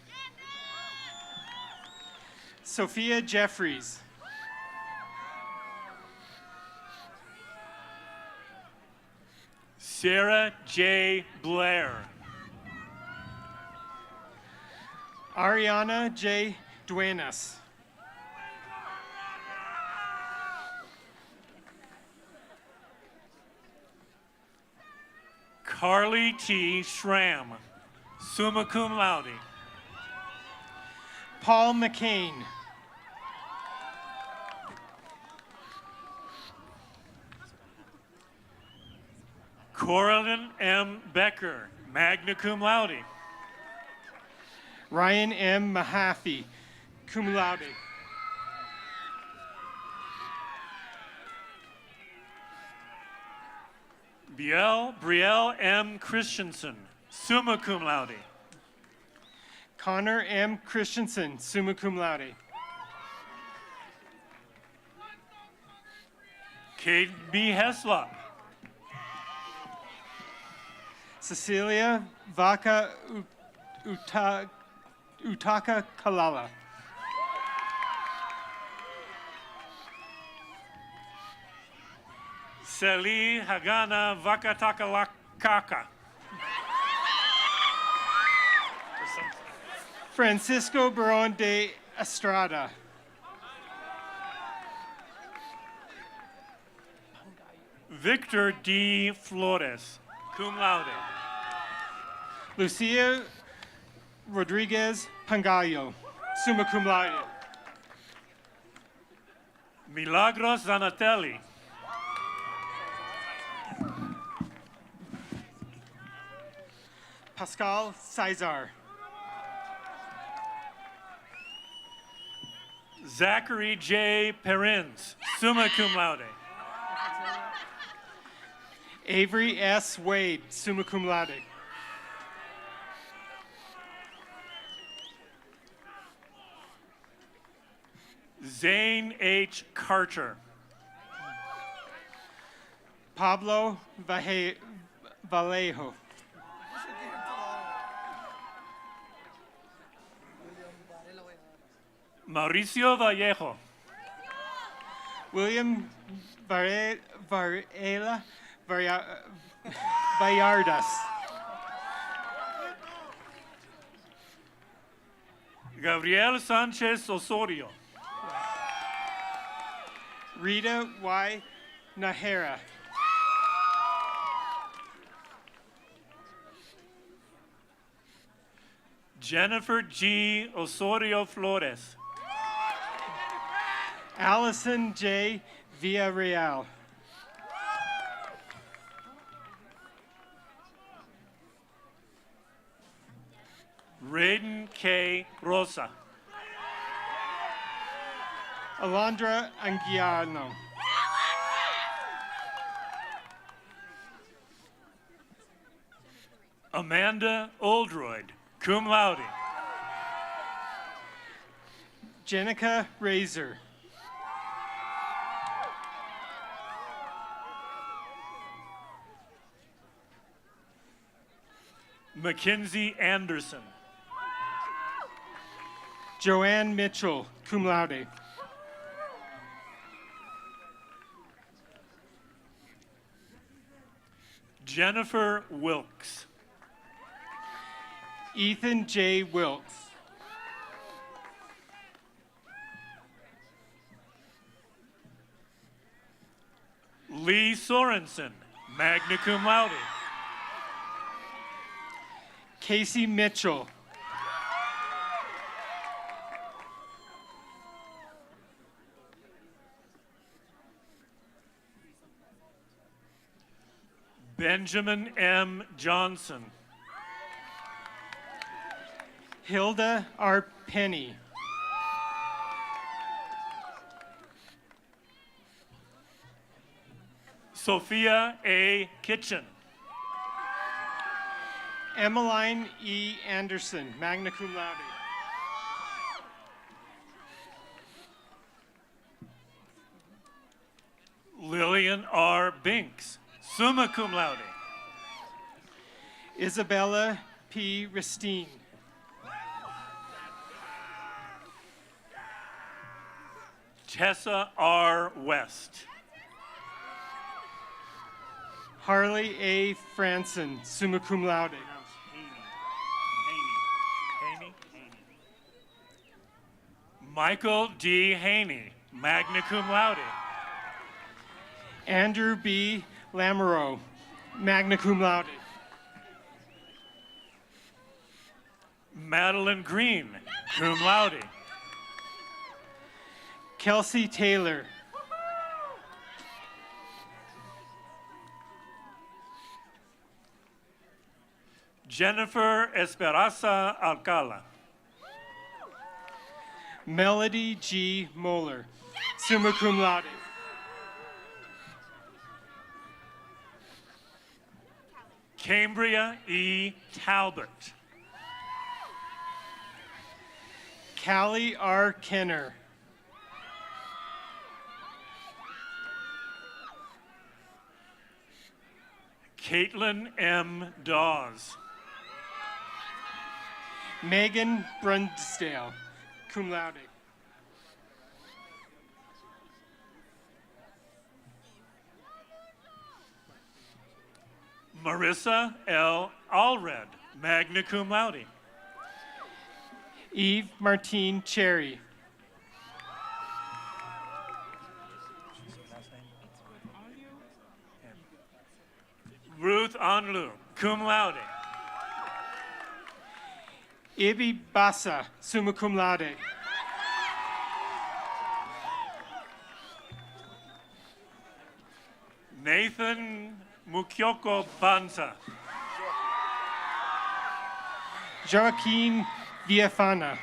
Sophia Jeffries. Sarah J. Blair. Ariana J. Duenas. Carly T. Schramm, summa cum laude. Paul McCain. Coraline M. Becker, magna cum laude. Ryan M. Mahaffey, cum laude. Brielle M. Christensen, summa cum laude. Connor M. Christensen, summa cum laude. Kate B. Heslop. Cecilia Vaca Utaka Kalala. Seli Hagana Vakatakalakaka. Francisco Barón de Estrada. Victor D. Flores, cum laude. Lucia Rodriguez Pangallo, summa cum laude. Milagros Zanatelli. Pascal Cesar. Zachary J. Perrins, summa cum laude. Avery S. Wade, summa cum laude. Zane H. Carter. Pablo Vallejo. Mauricio Vallejo. William Vallardas. Gabriel Sanchez Osorio. Rita Y. Nahara. Jennifer G. Osorio Flores. Allison J. Villarreal. Raiden K. Rosa. Alondra Anguiano. Amanda Oldroyd, cum laude. Jenica Razor. Mackenzie Anderson. Joanne Mitchell, cum laude. Jennifer Wilkes. Ethan J. Wilkes. Lee Sorensen, magna cum laude. Casey Mitchell. Benjamin M. Johnson. Hilda R. Penny. Sophia A. Kitchen. Emmeline E. Anderson, magna cum laude. Lillian R. Binks, summa cum laude. Isabella P. Ristine. Tessa R. West. Harley A. Franson, summa cum laude. Michael D. Haney, magna cum laude. Andrew B. Lamoureux, magna cum laude. Madeline Green, cum laude. Kelsey Taylor. Jennifer Esperanza Alcala. Melody G. Moeller, summa cum laude. Cambria E. Talbot. Callie R. Kenner. Caitlin M. Dawes. Megan Brunsdale, cum laude. Marissa L. Allred, magna cum laude. Eve Martine Cherry. Ruth Onlu, cum laude. Ibi Bassa, summa cum laude. Nathan Mukyoko Banza. Joaquin Villafana.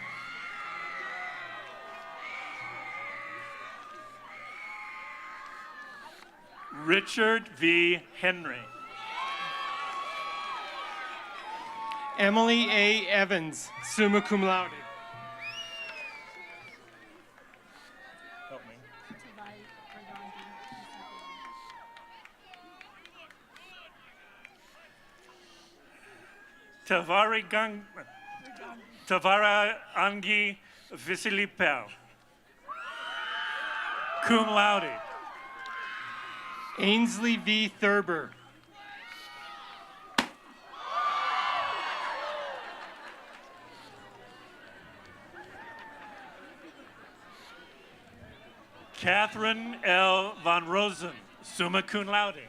Richard V. Henry. Emily A. Evans, summa cum laude. Help me. Tavara Angi Visilipel. Cum laude. Ainsley V. Thurber. Catherine L. Von Rosen, summa cum laude.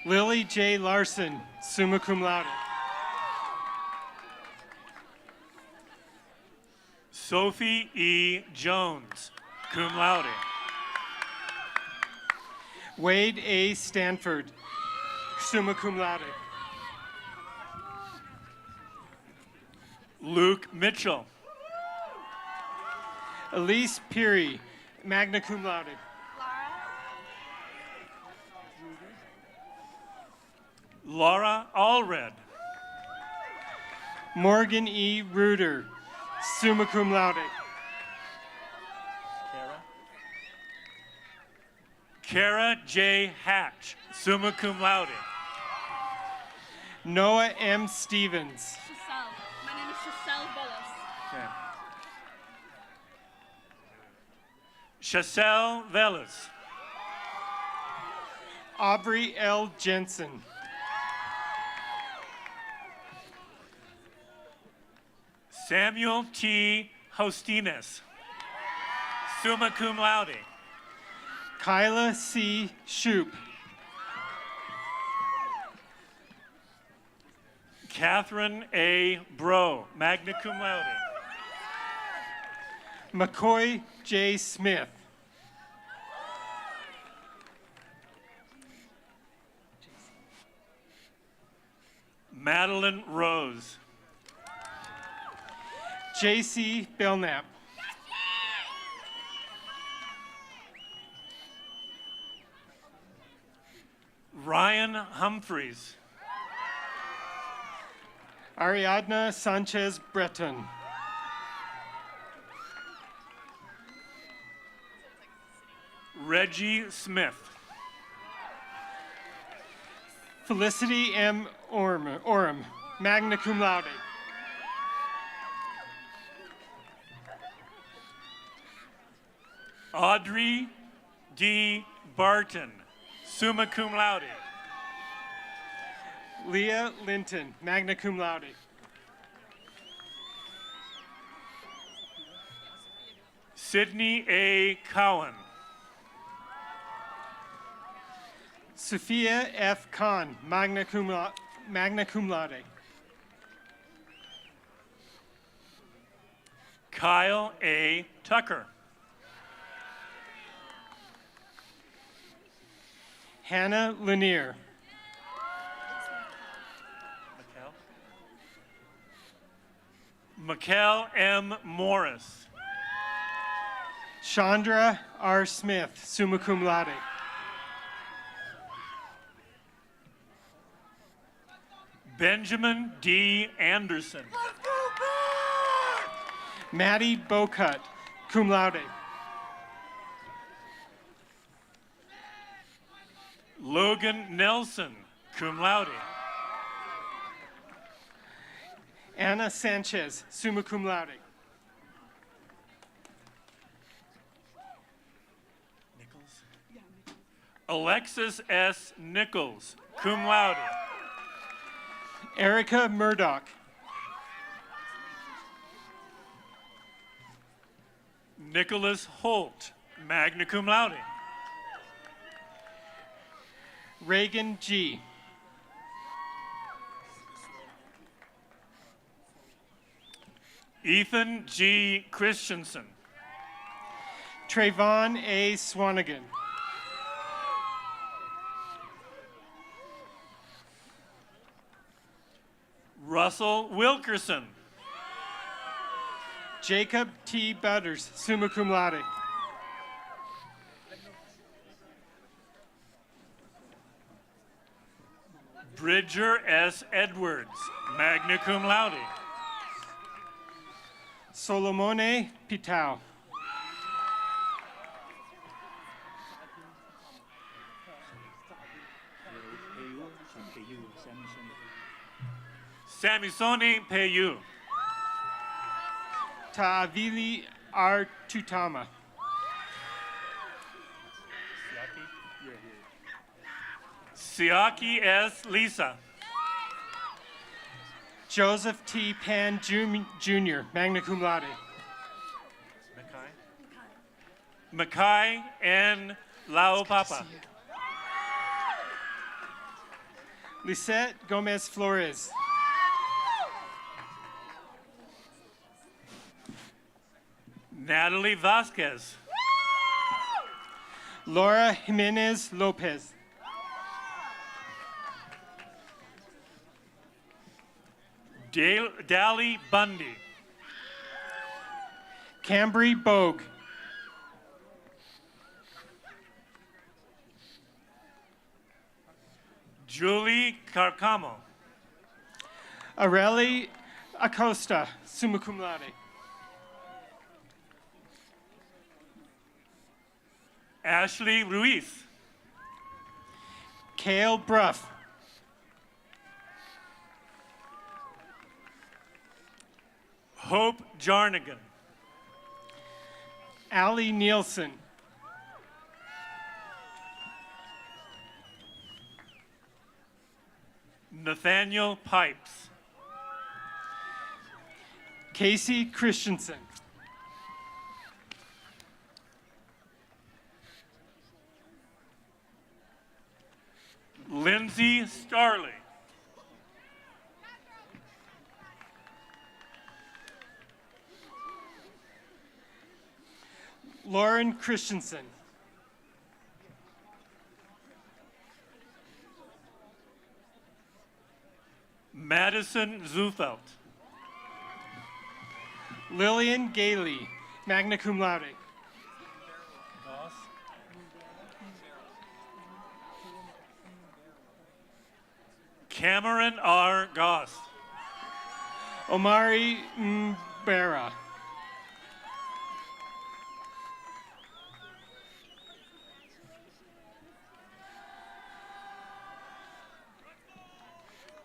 Lily J. Larson, summa cum laude. Sophie E. Jones, cum laude. Wade A. Stanford, summa cum laude. Luke Mitchell. Elise Peary, magna cum laude. Laura Allred. Morgan E. Reuter, summa cum laude. Kara J. Hatch, summa cum laude. Noah M. Stevens. Giselle. My name is Giselle Velas. Chassel Velas. Aubrey L. Jensen. Samuel T. Hostines, summa cum laude. Kyla C. Shoup. Catherine A. Bro, magna cum laude. McCoy J. Smith. Madeline Rose. J.C. Belknap. Ryan Humphreys. Ariadna Sanchez Breton. Reggie Smith. Felicity M. Oram, magna cum laude. Audrey D. Barton, summa cum laude. Leah Linton, magna cum laude. Sydney A. Cowan. Sophia F. Khan, magna cum laude. Kyle A. Tucker. Hannah Lanier. Mikkel M. Morris. Chandra R. Smith, summa cum laude. Benjamin D. Anderson. Maddie Bocut, cum laude. Logan Nelson, cum laude. Anna Sanchez, summa cum laude. Alexis S. Nichols, cum laude. Erica Murdoch. Nicholas Holt, magna cum laude. Reagan G. Ethan G. Christensen. Trayvon A. Swanigan. Russell Wilkerson. Jacob T. Butters, summa cum laude. Bridger S. Edwards, magna cum laude. Solomone Pitao. Samisoni Peyu. Taavili R. Tutama. Siaki S. Lisa. Joseph T. Pan Jr., magna cum laude. Makai N. Laopapa. Lisette Gomez Flores. Natalie Vasquez. Laura Jimenez Lopez. Dali Bundy. Cambry Bogue. Julie Carcamo. Areli Acosta, summa cum laude. Ashley Ruiz. Cale Bruff. Hope Jarnigan. Allie Nielsen. Nathaniel Pipes. Casey Christensen. Lindsay Starley. Lauren Christensen. Madison Zufelt. Lillian Gailey, magna cum laude. Cameron R. Goss. Omari Mbera.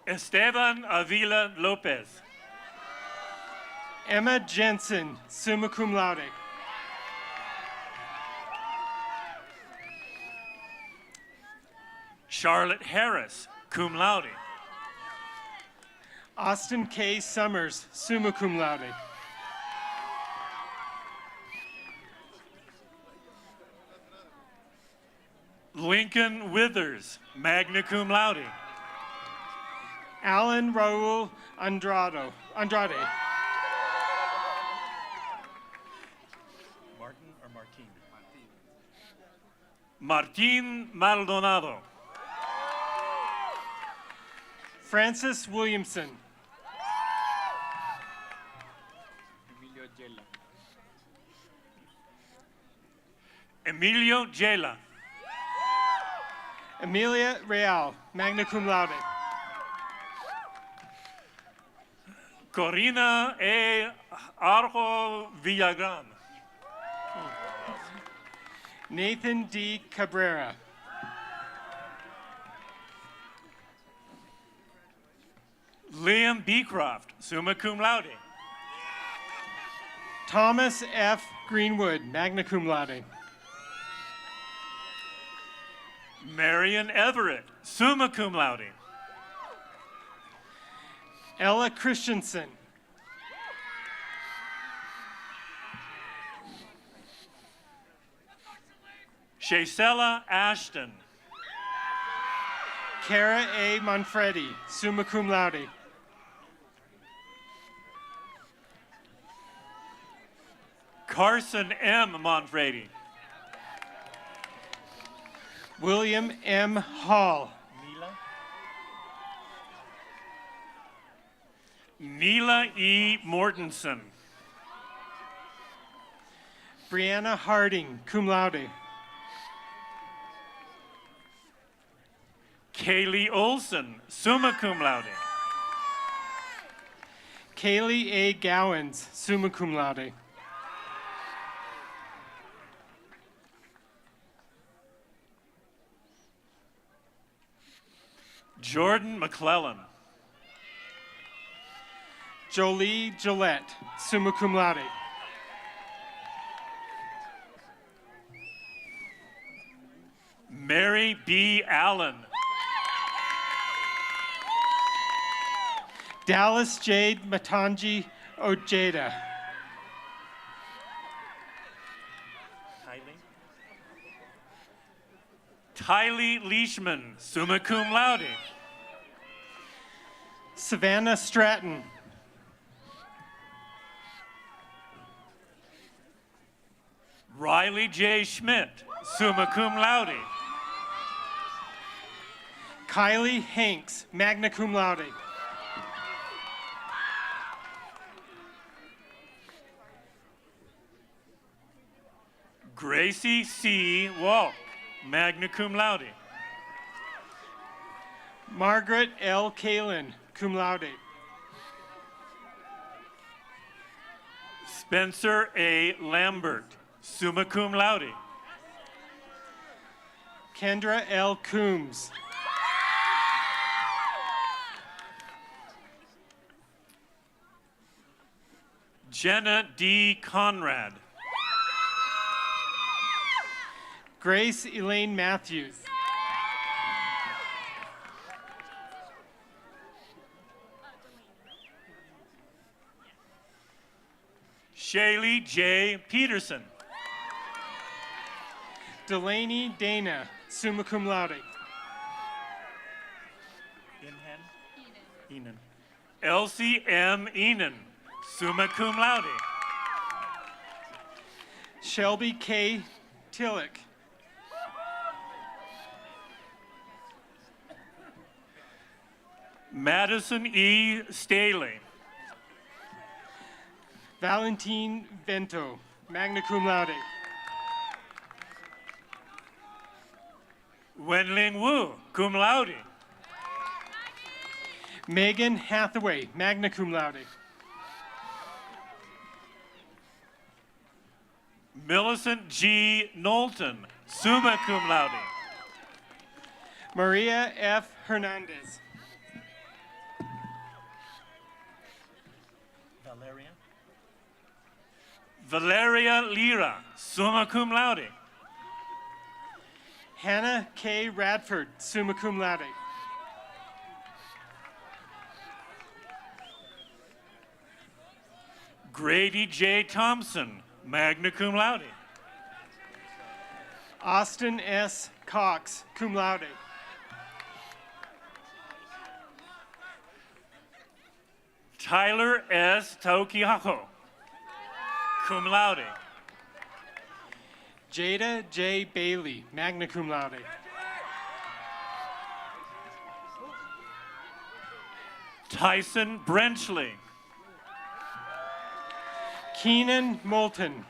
Esteban Avila Lopez. Emma Jensen, summa cum laude. Charlotte Harris, cum laude. Austin K. Summers, summa cum laude. Lincoln Withers, magna cum laude. Alan Raul Andrade. Martin or Martin? Martin Maldonado. Francis Williamson. Emilio Jela. Emilia Real, magna cum laude. Corina A. Arjo Villagrán. Nathan D. Cabrera. Liam Beecroft, summa cum laude. Thomas F. Greenwood, magna cum laude. Marion Everett, summa cum laude. Ella Christensen. Shaysella Ashton. Cara A. Manfredi, summa cum laude. Carson M. Monfredi. William M. Hall. Mila E. Mortensen. Brianna Harding, cum laude. Kaylee Olson, summa cum laude. Kaylee A. Gowans, summa cum laude. Jordan McClellan. Jolie Gillette, summa cum laude. Mary B. Allen. Dallas Jade Matangi Ojeda. Tylee Leishman, summa cum laude. Savannah Stratton. Riley J. Schmidt, summa cum laude. Kylie Hanks, magna cum laude. Gracie C. Walk, magna cum laude. Margaret L. Kalin, cum laude. Spencer A. Lambert, summa cum laude. Kendra L. Coombs. Jenna D. Conrad. Grace Elaine Matthews. Shaylee J. Peterson. Delaney Dana, summa cum laude. Enan. Elsie M. Enan, summa cum laude. Shelby K. Tillich. Madison E. Staley. Valentine Vento, magna cum laude. Wenling Wu, cum laude. Megan Hathaway, magna cum laude. Millicent G. Knowlton, summa cum laude. Maria F. Hernandez. Valeria Lira, summa cum laude. Hannah K. Radford, summa cum laude. Grady J. Thompson, magna cum laude. Austin S. Cox, cum laude. Tyler S. Taukihako, cum laude. Jada J. Bailey, magna cum laude. Tyson Brenchley. Keenan Moulton.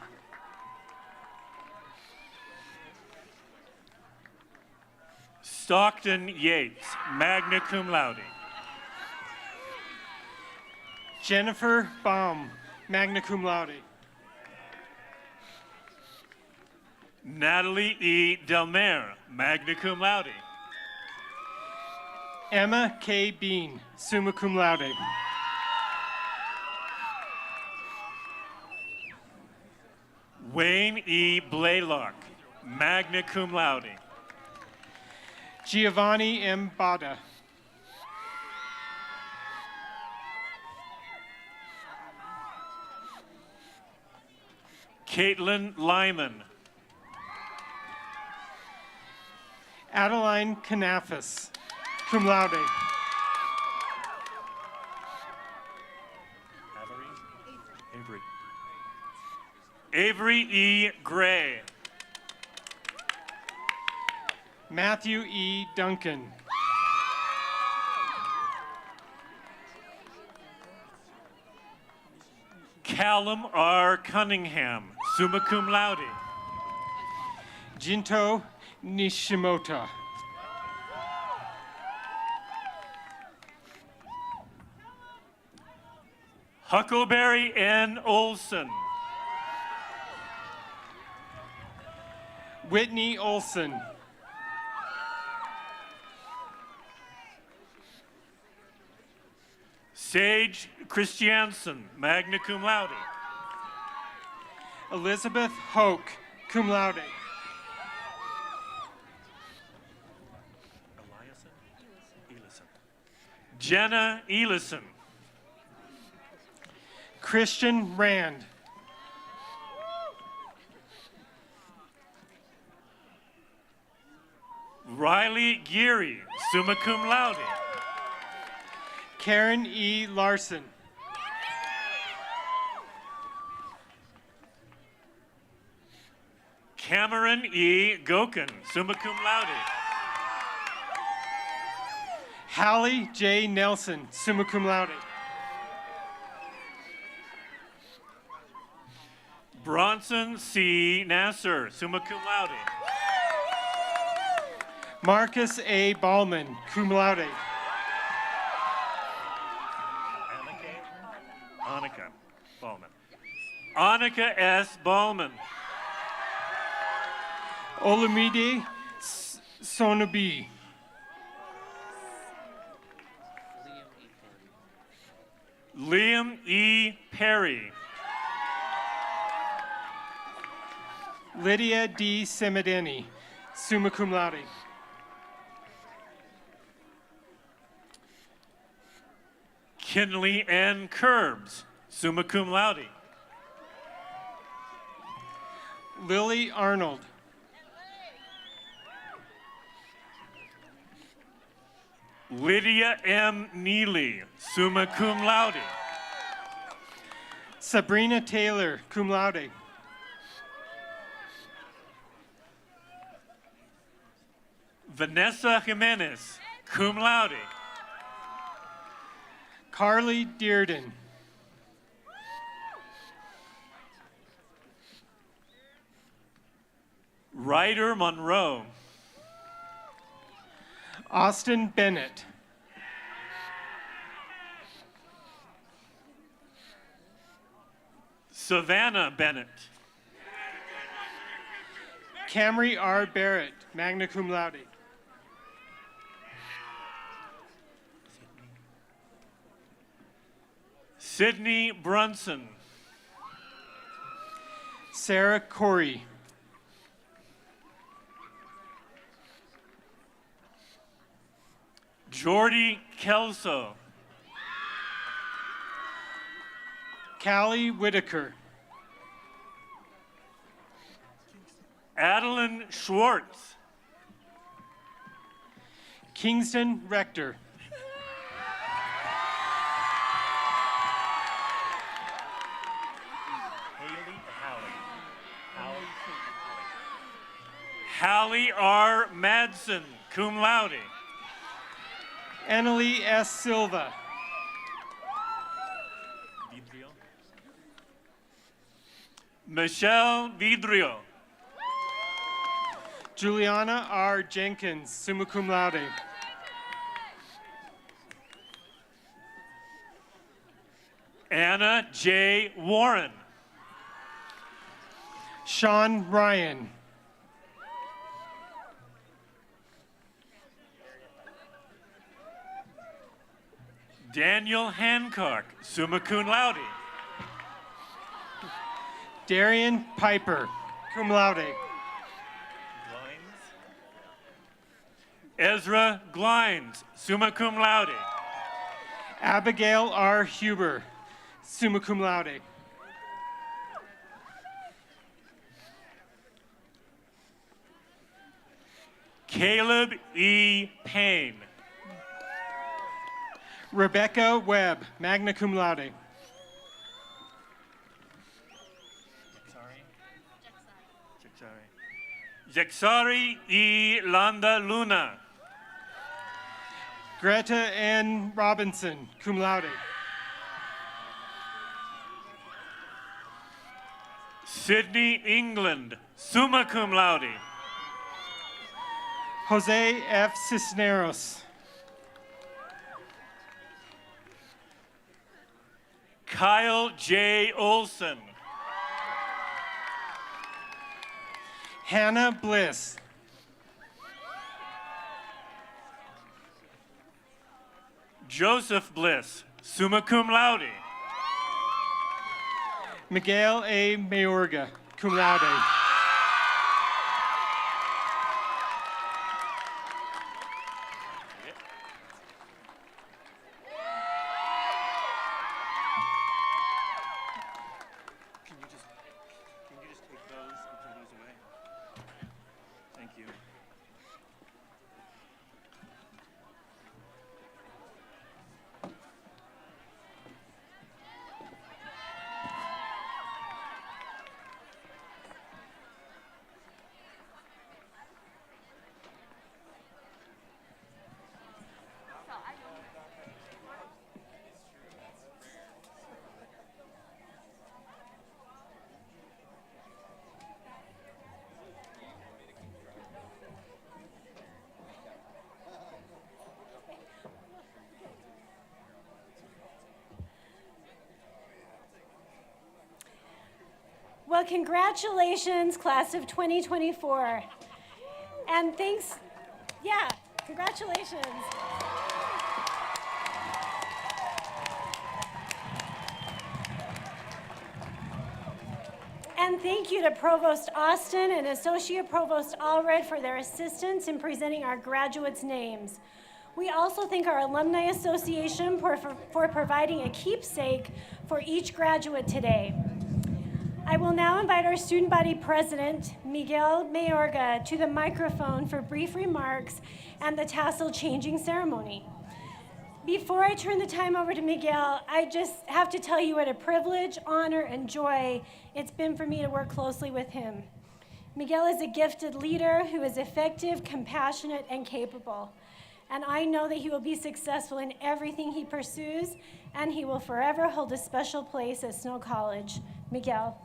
Stockton Yates, magna cum laude. Jennifer Baum, magna cum laude. Natalie E. Delmer, magna cum laude. Emma K. Bean, summa cum laude. Wayne E. Blaylock, magna cum laude. Giovanni M. Bada. Caitlin Lyman. Adeline Kanafis, cum laude. Avery E. Gray. Matthew E. Duncan. Callum R. Cunningham, summa cum laude. Jinto Nishimota. Huckleberry N. Olson. Whitney Olson. Sage Christiansen, magna cum laude. Elizabeth Hoke, cum laude. Jenna Elison. Christian Rand. Riley Geary, summa cum laude. Karen E. Larson. Cameron E. Gokin, summa cum laude. Hallie J. Nelson, summa cum laude. Bronson C. Nasser, summa cum laude. Marcus A. Ballman, cum laude. Annika Ballman. Annika S. Ballman. Olamide Sonobi. Liam E. Perry. Lydia D. Semedeni, summa cum laude. Kinley N. Curbs, summa cum laude. Lily Arnold. Lydia M. Neely, summa cum laude. Sabrina Taylor, cum laude. Vanessa Jimenez, cum laude. Carly Dearden. Ryder Monroe. Austin Bennett. Savannah Bennett. Camry R. Barrett, magna cum laude. Sydney Brunson. Sarah Corey. Jordy Kelso. Callie Whitaker. Adeline Schwartz. Kingston Rector. Hallie R. Madsen, cum laude. Annalie S. Silva. Michelle Vidrio. Juliana R. Jenkins, summa cum laude. Anna J. Warren. Sean Ryan. Daniel Hancock, summa cum laude. Darian Piper, cum laude. Ezra Glines, summa cum laude. Abigail R. Huber, summa cum laude. Caleb E. Payne. Rebecca Webb, magna cum laude. Jaxari E. Landa Luna. Greta N. Robinson, cum laude. Sydney England, summa cum laude. Jose F. Cisneros. Kyle J. Olson. Hannah Bliss. Joseph Bliss, summa cum laude. Miguel A. Mayorga, cum laude. Can you just take those and throw those away? Thank you. Well, congratulations, class of 2024. And thanks, yeah, congratulations. And thank you to Provost Austin and Associate Provost Allred for their assistance in presenting our graduates' names. We also thank our Alumni Association for providing a keepsake for each graduate today. I will now invite our student body president, Miguel Mayorga, to the microphone for brief remarks and the tassel changing ceremony. Before I turn the time over to Miguel, I just have to tell you what a privilege, honor, and joy it's been for me to work closely with him. Miguel is a gifted leader who is effective, compassionate, and capable. And I know that he will be successful in everything he pursues, and he will forever hold a special place at Snow College. Miguel.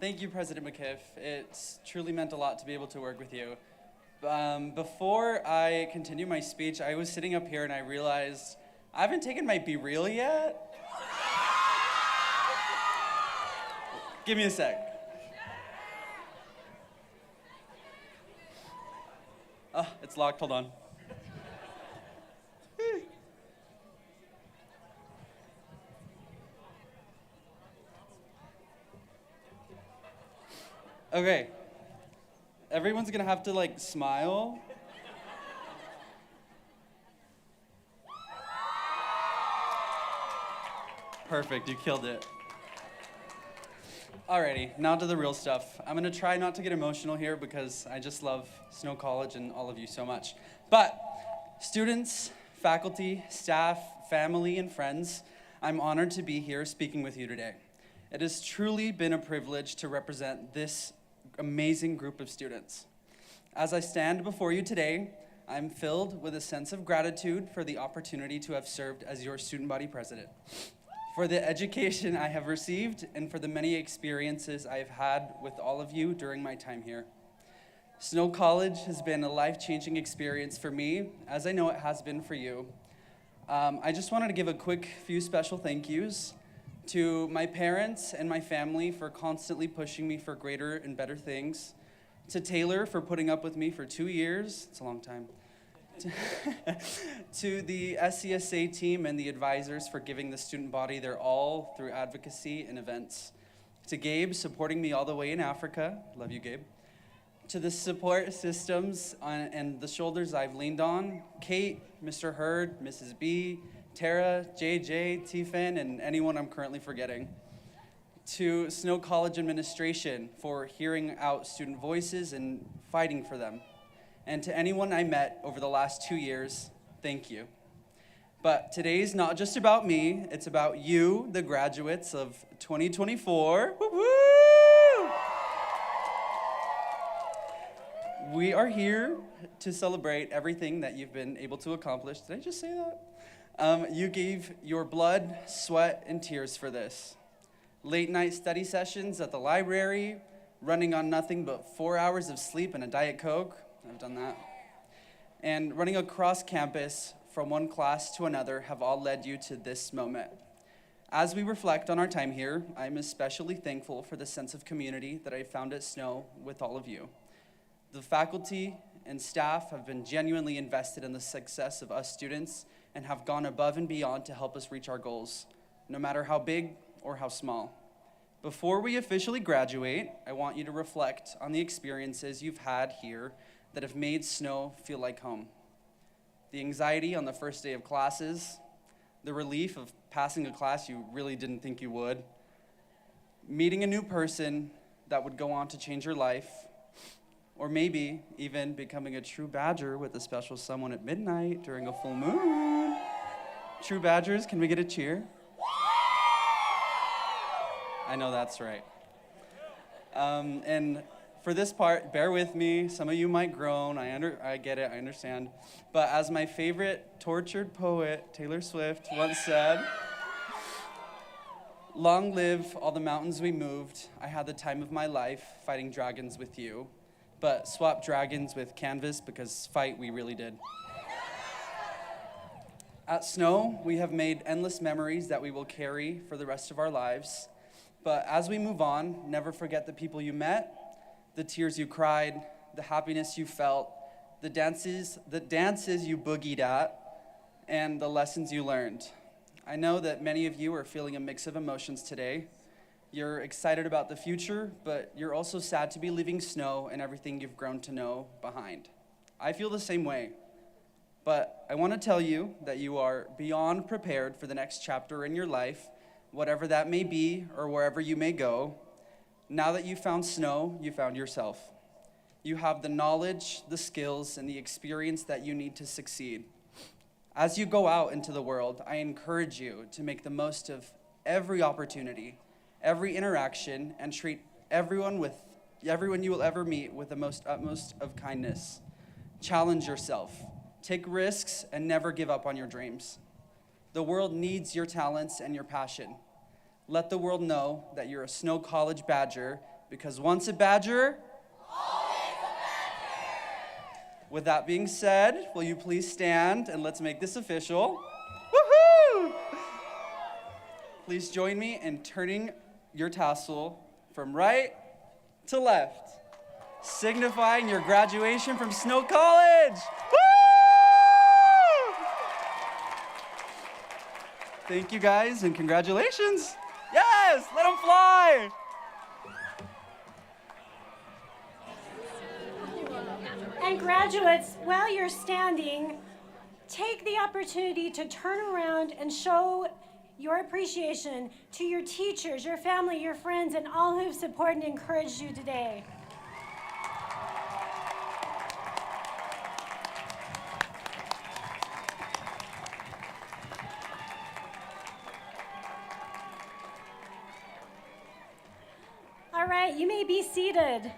Thank you, President McKiff. It's truly meant a lot to be able to work with you. Before I continue my speech, I was sitting up here and I realized I haven't taken my Be Real yet. Give me a sec. Oh, it's locked, hold on. Okay, everyone's gonna have to like smile. Perfect, you killed it. Alrighty, now to the real stuff. I'm gonna try not to get emotional here because I just love Snow College and all of you so much. But students, faculty, staff, family, and friends, I'm honored to be here speaking with you today. It has truly been a privilege to represent this amazing group of students. As I stand before you today, I'm filled with a sense of gratitude for the opportunity to have served as your student body president, for the education I have received, and for the many experiences I have had with all of you during my time here. Snow College has been a life-changing experience for me, as I know it has been for you. I just wanted to give a quick few special thank yous to my parents and my family for constantly pushing me for greater and better things, to Taylor for putting up with me for 2 years, it's a long time, to the SCSA team and the advisors for giving the student body their all through advocacy and events, to Gabe supporting me all the way in Africa, love you Gabe, to the support systems and the shoulders I've leaned on, Kate, Mr. Hurd, Mrs. B, Tara, JJ, Tiffin, and anyone I'm currently forgetting. To Snow College administration for hearing out student voices and fighting for them. And to anyone I met over the last 2 years, thank you. But today's not just about me, it's about you, the graduates of 2024. Woo-woo! We are here to celebrate everything that you've been able to accomplish. Did I just say that? You gave your blood, sweat, and tears for this. Late night study sessions at the library, running on nothing but 4 hours of sleep and a Diet Coke. I've done that. And running across campus from one class to another have all led you to this moment. As we reflect on our time here, I'm especially thankful for the sense of community that I found at Snow with all of you. The faculty and staff have been genuinely invested in the success of us students and have gone above and beyond to help us reach our goals, no matter how big or how small. Before we officially graduate, I want you to reflect on the experiences you've had here that have made Snow feel like home. The anxiety on the first day of classes, the relief of passing a class you really didn't think you would, meeting a new person that would go on to change your life, or maybe even becoming a true Badger with a special someone at midnight during a full moon. True Badgers, can we get a cheer? I know that's right. And for this part, bear with me. Some of you might groan. I get it, I understand. But as my favorite tortured poet, Taylor Swift, once said, long live all the mountains we moved. I had the time of my life fighting dragons with you. But swap dragons with canvas because fight we really did. At Snow, we have made endless memories that we will carry for the rest of our lives. But as we move on, never forget the people you met, the tears you cried, the happiness you felt, the dances you boogied at, and the lessons you learned. I know that many of you are feeling a mix of emotions today. You're excited about the future, but you're also sad to be leaving Snow and everything you've grown to know behind. I feel the same way. But I want to tell you that you are beyond prepared for the next chapter in your life, whatever that may be or wherever you may go. Now that you found snow, you found yourself. You have the knowledge, the skills, and the experience that you need to succeed. As you go out into the world, I encourage you to make the most of every opportunity, every interaction, and treat everyone you will ever meet with the utmost of kindness. Challenge yourself. Take risks and never give up on your dreams. The world needs your talents and your passion. Let the world know that you're a Snow College Badger, because once a Badger, always a Badger. With that being said, will you please stand and let's make this official. Woohoo! Please join me in turning your tassel from right to left, signifying your graduation from Snow College. Woo! Thank you guys and congratulations. Yes, let them fly. And graduates, while you're standing, take the opportunity to turn around and show your appreciation to your teachers, your family, your friends, and all who've supported and encouraged you today. All right, you may be seated.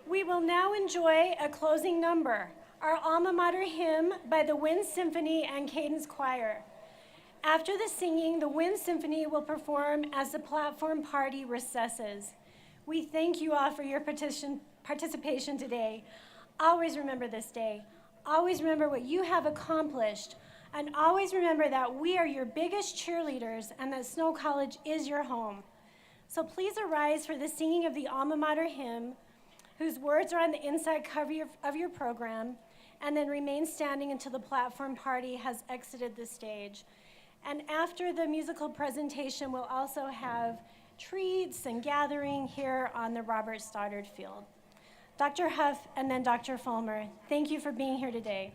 We will now enjoy a closing number, our alma mater hymn by the Wind Symphony and Cadence Choir. After the singing, the Wind Symphony will perform as the platform party recesses. We thank you all for your participation today. Always remember this day. Always remember what you have accomplished. And always remember that we are your biggest cheerleaders and that Snow College is your home. So please arise for the singing of the alma mater hymn, whose words are on the inside cover of your program, and then remain standing until the platform party has exited the stage. And after the musical presentation, we'll also have treats and gathering here on the Robert Stoddard Field. Dr. Huff and then Dr. Fulmer, thank you for being here today.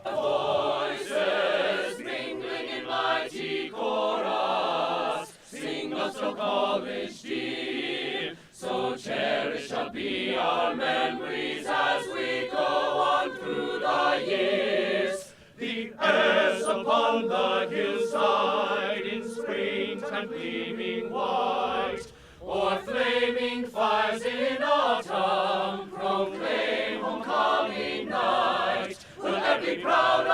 Voices mingling in mighty chorus, sing of Snow College dear. So cherished shall be our memories as we go on through the years. The airs upon the hillside in springtime gleaming white, or flaming fires in autumn proclaim homecoming night. Will ever be proud